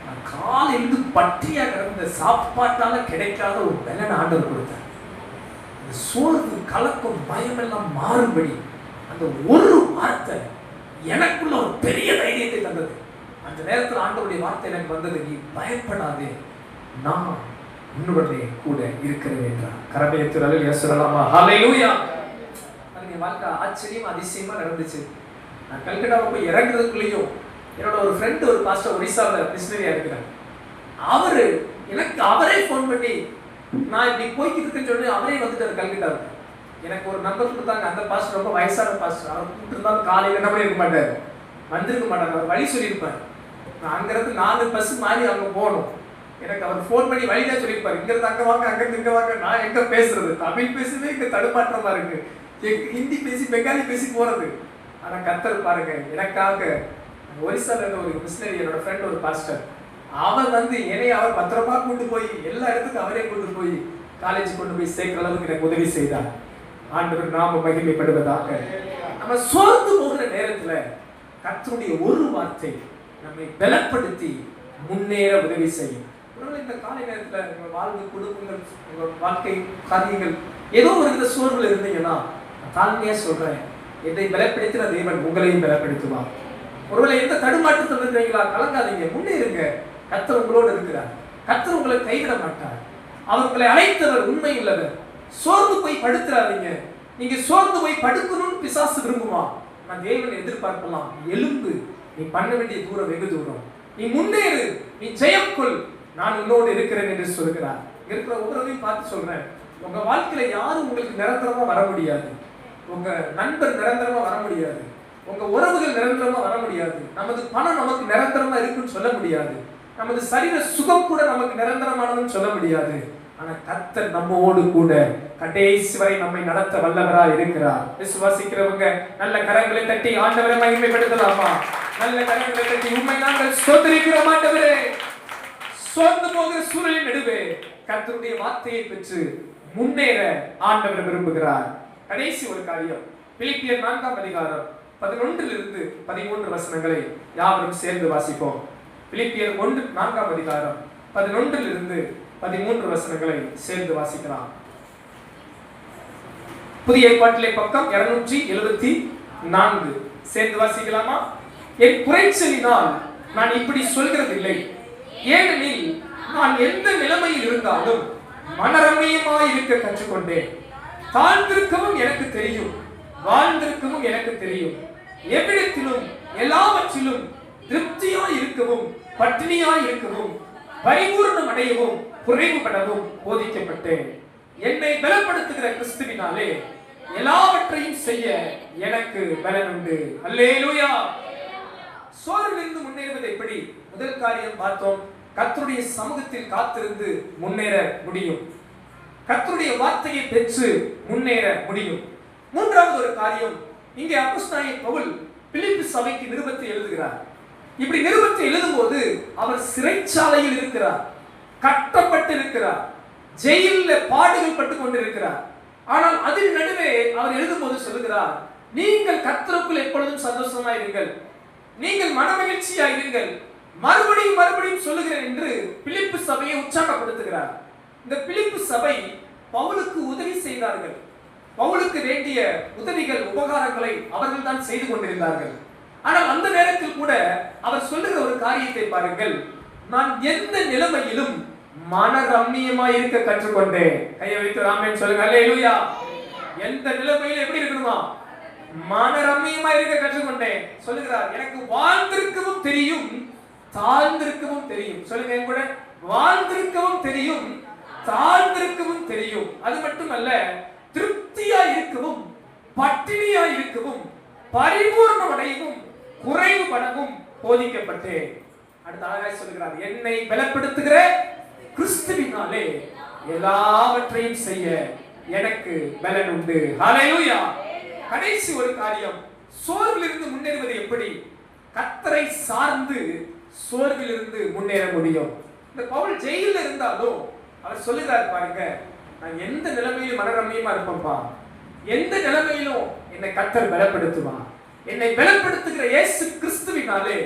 [SPEAKER 1] நான் காலையிலிருந்து பற்றியா கிடந்த சாப்பாட்டால கிடைக்காத ஒரு பலன் ஆண்டவர் கொடுத்தார். அந்த சோர்வு கலக்கம் பயம் எல்லாம் மாறுபடி அந்த ஒரு வார்த்தை எனக்குள்ள ஒரு பெரிய தைரியத்தை தந்தது. அந்த நேரத்தில் ஆண்டவருடைய வார்த்தை எனக்கு வந்தது, நீ பயப்படாதே, நான் உன்னுடனே கூட இருக்கிறேன் என்றார். கரமேத்துறலில் சொல்லலாமா? ஹல்லேலூயா. அது என் வாழ்க்கை ஆச்சரியம் அதிசயமா நடந்துச்சு. நான் கல்கட்டாவை போய் இறங்குறதுக்குள்ளேயும் என்னோட ஒரு ஃப்ரெண்டு ஒரு பாஸ்டர் ஒரிசாவில் மிஷனரியா இருக்கிறார். அவரே ஃபோன் பண்ணி நான் இப்படி போய்கிட்டு இருக்கேன்னு சொல்லி அவரே வந்துட்டார் கல்கட்டாவுக்கு. எனக்கு ஒரு நம்பர் கொடுத்தாங்க. அந்த பாஸ்டர் ரொம்ப வயசான பாஸ்டர். அவர் கூப்பிட்டுருந்தாலும் காலையில் என்ன பண்ணி இருக்க மாட்டார், வந்திருக்க மாட்டார். அவர் வழி சொல்லியிருப்பார். நான் அங்கிருந்து 4 பஸ் மாறி அங்கே போகணும். எனக்கு அவர் ஃபோன் பண்ணி வழிதான் சொல்லியிருப்பார். இங்கிருந்து அங்கே வாங்க, அங்கிருந்து இங்கே வாங்க. நான் எங்கே பேசுறது, தமிழ் பேசுவே இங்கே தடுமாற்றமா இருக்கு, ஹிந்தி பேசி பெங்காலி பேசி போறது. ஆனால் கர்த்தர் பாருங்க, எனக்காக ஒரிசால ஒரு மிஷினரி, என்னோட ஃப்ரெண்ட் ஒரு பாஸ்டர், அவர் வந்து என்னை அவர் பத்திரமா கொண்டு போய் எல்லா இடத்துக்கும் அவரே கொண்டு போய் காலேஜ் கொண்டு போய் சேர்க்கிற அளவுக்கு எனக்கு உதவி செய்தார். ஆண்டவர் நாம மகிமைப்படுவதாக. நம்ம சோர்ந்து போகிற நேரத்துல கர்த்தருடைய ஒரு வார்த்தை நம்மை பலப்படுத்தி முன்னேற உதவி செய்யும். இந்த காலை நேரத்துல உங்க வாழ்வு, குடும்பங்கள், உங்க வாழ்க்கை காரியங்கள் ஏதோ ஒரு வித சோர்வுல இருந்தீங்கன்னா, தாழ்மையா சொல்றேன், என்னை பலப்படுத்தின தேவன் உங்களையும் பலப்படுத்துவார். ஒருவேளை எந்த தடுமாற்றத்தில் இருக்கிறீங்களா, கலங்காதீங்க, முன்னேறுங்க. கர்த்தர் உங்களோடு இருக்கிறார். கர்த்தர் உங்களை கைவிட மாட்டார். அவர் உங்களை அழைத்தவர், உண்மை உள்ளவர். சோர்ந்து போய் படுத்துறாதீங்க. நீங்க சோர்ந்து போய் படுக்கணும்னு பிசாசு விரும்புமா? நான் தேவனை எதிர்பார்க்கலாம். எலும்பு, நீ பண்ண வேண்டிய தூரம் வெகு தூரம், நீ முன்னேறு, நீ ஜெயம் கொள், நான் உன்னோடு இருக்கிறேன் என்று சொல்கிறார். இருக்கிற ஒவ்வொருவரையும் பார்த்து சொல்றேன், உங்க வாழ்க்கையில யாரும் உங்களுக்கு நிரந்தரமா வர முடியாது. உங்க நண்பர் நிரந்தரமா வர முடியாது. உங்க உறவுகள் நிரந்தரமா வர முடியாது. நமது பணம் நமக்கு நிரந்தரமா இருக்குன்னு சொல்ல முடியாது. நமது சரீர சுகம் கூட நமக்கு நிரந்தரமானதுன்னு சொல்ல முடியாது. ஆனா கர்த்தர் நம்மோடு கூட கடைசி வரை நம்மை நடத்த வல்லவரா இருக்கிறார். விசுவாசிக்கிறவங்க நல்ல கரங்களை தட்டி ஆண்டவரை மகிமைப்படுத்தலாமா? நல்ல கரங்களை தட்டி உம்மை நாங்கள் ஸ்தோத்திரிக்கிறோம் ஆண்டவரே. சோர்ந்து போகிற சூழலின் நடுவே கர்த்தருடைய வார்த்தையை பெற்று முன்னேற ஆண்டவர் விரும்புகிறார். கடைசி ஒரு காரியம், பிலிப்பியர் 4ஆம் அதிகாரம் 11 13 வசனங்களை யாவரும் சேர்ந்து வாசிப்போம். பிலிப்பியர் 4ஆம் அதிகாரம் 11 13 வசனங்களை சேர்ந்து வாசிக்கலாம். புதிய ஏற்பாட்டிலே பக்கம் 274 சேர்ந்து வாசிக்கலாமா? என் குறைச்சலினால் நான் இப்படி சொல்கிறதில்லை, ஏனெனில் நான் எந்த நிலைமையில் இருந்தாலும் மனரம்மியமாய் இருக்க கற்றுக்கொண்டேன். தாழ்ந்திருக்கவும் எனக்கு தெரியும், வாழ்ந்திருக்கவும் எனக்கு தெரியும். எவ்விடத்திலும் எல்லாவற்றிலும் திருப்தியாய் இருக்கவும் பட்டினியாய் இருக்கவும் பரிபூர்ணம் அடையவும் குறைவுபடவும் போதிக்கப்பட்டேன். என்னை பலப்படுத்துகிற கிறிஸ்துவினாலே எல்லாவற்றையும் செய்ய எனக்கு பலன் உண்டு. அல்லேலூயா. சோர்விலிருந்து முன்னேறுவது எப்படி? முதல் காரியம் பார்த்தோம், கர்த்தருடைய சமூகத்தில் காத்திருந்து முன்னேற முடியும். கர்த்தருடைய வார்த்தையை பெற்று முன்னேற முடியும். மூன்றாவது ஒரு காரியம், இங்கே அப்போஸ்தலனாகிய பவுல் பிலிப்பி சபைக்கு நிருபத்தை எழுதுகிறார். இப்படி நிருபத்தை எழுதும்போது அவர் சிறைச்சாலையில் இருக்கிறார், கட்டப்பட்டு இருக்கிறார், ஜெயிலில் பாடுகள் பட்டு கொண்டிருக்கிறார். ஆனால் அதில் நடுவே அவர் எழுதும்போது சொல்லுகிறார், நீங்கள் கர்த்தருக்குள் எப்பொழுதும் சந்தோஷமாயிருங்கள், நீங்கள் மனமகிழ்ச்சியாயிருங்கள், மறுபடியும் மறுபடியும் சொல்லுகிறேன் என்று பிலிப்பி சபையை உற்சாகப்படுத்துகிறார். இந்த பிலிப்பி சபை பவுலுக்கு உதவி செய்தார்கள். பவுலுக்கு வேண்டிய உதவிகள், உபகாரங்களை அவர்கள் தான் செய்து கொண்டிருந்தார்கள். ஆனால் அந்த நேரத்தில் கூட அவர் சொல்லுகிற ஒரு காரியத்தை பாருங்கள், நான் எந்த நிலைமையிலும் மனரம்மியமாய் இருக்க கற்றுக்கொண்டேன். கையை வைத்து ஆமென் சொல்லுங்க. அல்லேலூயா. எந்த நிலைமையிலும் எப்படி இருக்கணுமா? மனரம்மியமாய் இருக்க கற்றுக்கொண்டேன் சொல்லுகிறார். எனக்கு வாழ்ந்திருக்கவும் தெரியும், தாழ்ந்திருக்கவும் தெரியும். சொல்லுங்க என் கூட, வாழ்ந்திருக்கவும் தெரியும், தாழ்ந்திருக்கவும் தெரியும். அது மட்டுமல்ல, திருப்தியாய் இருக்கவும் பட்டினியாய் இருக்கவும் பரிபூர்ணம் அடையவும் குறைவுபடவும் போதிக்கப்பட்டேன். அடுத்த அழகாய் சொல்லுகிறார், என்னை பலப்படுத்துகிற கிறிஸ்துவினாலே எல்லாவற்றையும் செய்ய எனக்கு பலன் உண்டு. ஹல்லேலூயா. கடைசி ஒரு காரியம், சோர்விலிருந்து முன்னேறுவது எப்படி? கர்த்தரை சார்ந்து சோர்விலிருந்து முன்னேற முடியும். இந்த பவுல் ஜெயிலில் இருந்தாலும் அவர் சொல்லுகிறார் பாருங்க, நான் எந்த நிலைமையிலும் மனரம்மியமா இருப்பேன்பா, எந்த நிலைமையிலும் என்னை கர்த்தர் பலப்படுத்துவார். என்னை பலப்படுத்துகிற இயேசு கிறிஸ்துவினாலே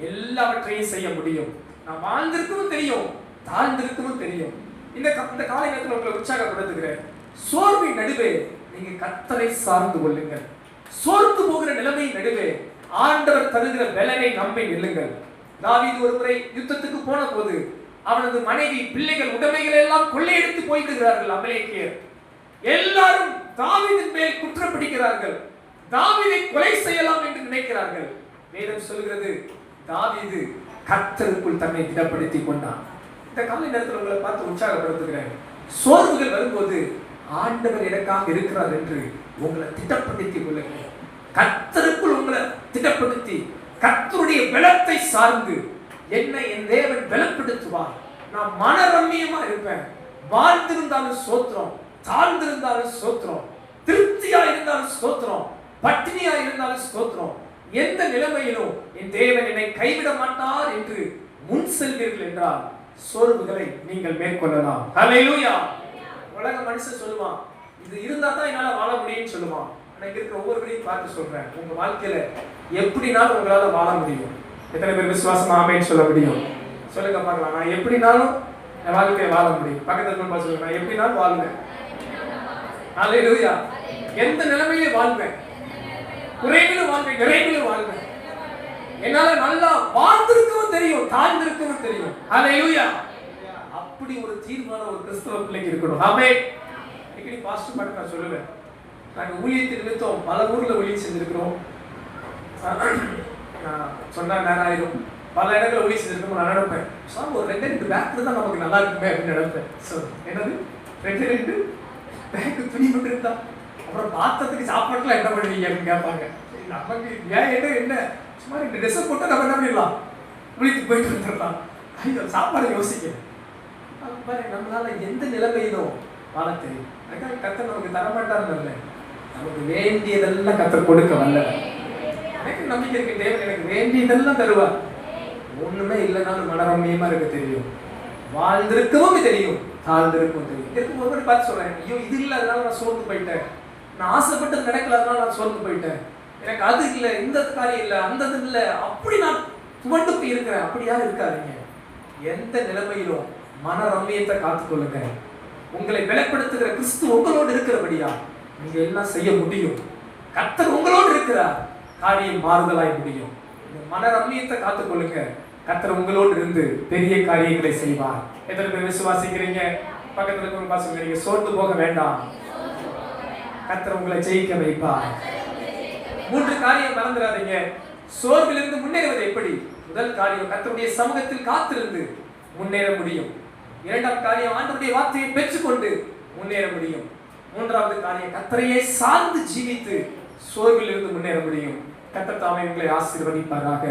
[SPEAKER 1] எல்லாவற்றையும் செய்ய முடியும். நான் வாழ்ந்திருக்கவும் தெரியும், தாழ்ந்திருக்கவும் தெரியும். இந்த காலை நேரத்தில் உங்களை உற்சாகப்படுத்துகிறேன். சோர்வின் நடுவே நீங்க கர்த்தரை சார்ந்து கொள்ளுங்கள். சோர்ந்து போகிற நிலைமையின் நடுவே ஆண்டவர் தருகிற பலனை நம்பி நில்லுங்கள். தாவீது ஒரு முறை யுத்தத்துக்கு போன போது அவனது மனைவி, பிள்ளைகள், உடைமைகள் எல்லாம் கொள்ளையடித்து போய்விடுகிறார்கள். அமலேக்கியர் எல்லாரும் தாவீதின் மேல் குற்றம் பிடிக்கிறார்கள். தாவீதை கொலை செய்யலாம் என்று நினைக்கிறார்கள். வேதம் சொல்கிறது, தாவீது கர்த்தருக்குள் தன்னை திடப்படுத்திக் கொண்டான். இந்த காலை நேரத்தில் உங்களை பார்த்து உற்சாகப்படுத்துகிறேன். சோர்வுகள் வரும்போது ஆண்டவர் எனக்காக இருக்கிறார் என்று உங்களை திட்டப்படுத்திக் கொள்ளுங்க. கர்த்தருக்குள் உங்களை திட்டப்படுத்தி கர்த்தருடைய பலத்தை சார்ந்து என்னை என் தேவன் பலப்படுத்துவார். நான் மனரம்மியமா இருப்பேன். வாழ்ந்திருந்தாலும் ஸ்தோத்திரம், தாழ்ந்திருந்தாலும் ஸ்தோத்திரம், திருப்தியா இருந்தாலும் ஸ்தோத்திரம், பட்டினியா இருந்தாலும் ஸ்தோத்திரம், எந்த நிலைமையிலும் என் தேவன் என்னை கைவிட மாட்டார் என்று முன் செல்வீர்கள் என்றால் சோர்வுகளை நீங்கள் மேற்கொள்ளலாம். ஹல்லேலூயா. உலக மனுஷன் சொல்லுவான், இது இருந்தா தான் என்னால வாழ முடியும்னு சொல்லுவான். ஆனா இங்க இருக்கிற ஒவ்வொருவரையும் பார்த்து சொல்றேன், உங்க வாழ்க்கையில எப்படினாலும் உங்களால வாழ முடியும். எத்தனை பேர் விசுவாசமா ஆமென் சொல்ல முடியும்? சொல்லுங்க பார்க்கலாம். நான் எப்படினாலும் என் வாழ்க்கையை வாழ முடியும். பக்கத்துல பார்த்து சொல்லுங்க, நான் எப்படினாலும் வாழ்வேன். ஹல்லேலூயா. எந்த நிலைமையிலே வாழ்வேன், குறைவிலும் வாழ்வேன், நிறைவிலும் வாழ்வேன். என்னால நல்லா வாழ்ந்திருக்கவும் தெரியும், தாழ்ந்திருக்கவும் தெரியும். ஹல்லேலூயா. அப்படி ஒரு தீர்மான ஒரு கிறிஸ்தவ பிள்ளைக்கு இருக்கணும். ஆமென். இன்னைக்கு பாஸ்டர் மட்டும் நான் சொல்லுவேன், நாங்க ஊழியத்தின் நிமித்தம் பல ஊர்ல ஊழியம் செஞ்சிருக்கிறோம். சொன்னா நேரம் ஆயிரும். பல இடங்களை ஊழியம் செஞ்சிருக்கோம். நான் நினைப்பேன், சார் ஒரு 2 பேக்ல தான் நமக்கு நல்லா இருக்குமே அப்படின்னு நினைப்பேன். என்னது 2 பேக் துணி மட்டும் இருந்தா அப்புறம் பாத்திரத்துக்கு சாப்பாட்டுல என்ன பண்ணுவீங்க அப்படின்னு கேட்பாங்க. நமக்கு ஏன் என்ன சும்மா 2 ட்ரெஸ் போட்டு நம்ம என்ன பண்ணிடலாம், ஊழியத்துக்கு போயிட்டு வந்துடலாம். ஐயோ சாப்பாடு யோசிக்கிறேன். நம்மளால எந்த நிலைமையிலும் வாழ தெரியும். அதுக்காக கர்த்தர் நமக்கு தரமாட்டாருன்னு இல்லை, நமக்கு வேண்டியதெல்லாம் கர்த்தர் கொடுக்க வல்ல. எனக்கு நம்பிக்கை இருக்கு, தேவன் எனக்கு வேண்டியதெல்லாம் தருவார். ஒண்ணுமே இல்லைனாலும் மனரம்மியமா இருக்க தெரியும், வாழ்ந்திருக்கவும் தெரியும், தாழ்ந்திருக்கவும் தெரியும். இருக்கும் ஒருவரை பார்த்து சொல்றேன், ஐயோ இது இல்லை அதனால நான் சோர்ந்து போயிட்டேன், நான் ஆசைப்பட்டு நடக்கல அதனால நான் சோர்ந்து போயிட்டேன், எனக்கு அது இல்லை, இந்த காரியம் இல்லை, அந்த இது இல்லை, அப்படி நான் துவண்டு போய் இருக்கிறேன். அப்படியா இருக்காதீங்க. எந்த நிலைமையிலும் மனரம்மியத்தை காத்துக்கொள்ளுங்க. உங்களை பலப்படுத்துகிற கிறிஸ்து உங்களோடு இருக்கிறபடியா நீங்க எல்லாம் செய்ய முடியும். கர்த்தர் உங்களோடு இருக்கிறார், காரியம் மாறுதலாய் முடியும். மனரம்மியத்தை காத்துக்கொள்ளுங்க. கர்த்தர் உங்களோடு இருந்து பெரிய காரியங்களை செய்வார். எத்தனை பேர் விசுவாசிக்கிறீங்க? பக்கத்துல இருக்கவங்க பாசுங்க, நீங்க சோர்ந்து போக வேண்டாம், கர்த்தர் உங்களை ஜெயிக்க வைப்பார். 3 காரியம் மறந்துடாதீங்க. சோர்விலிருந்து முன்னேறுவது எப்படி? முதல் காரியம், கர்த்தருடைய சமூகத்தில் காத்திருந்து முன்னேற முடியும். 2ஆம் காரியம், ஆண்டவருடைய வார்த்தையை பெற்றுக்கொண்டு முன்னேற முடியும். 3வது காரியம், கர்த்தரையே சார்ந்து ஜீவித்து சோர்விலிருந்து முன்னேற முடியும். கர்த்தர் தாமே உங்களை ஆசீர்வதிப்பாராக.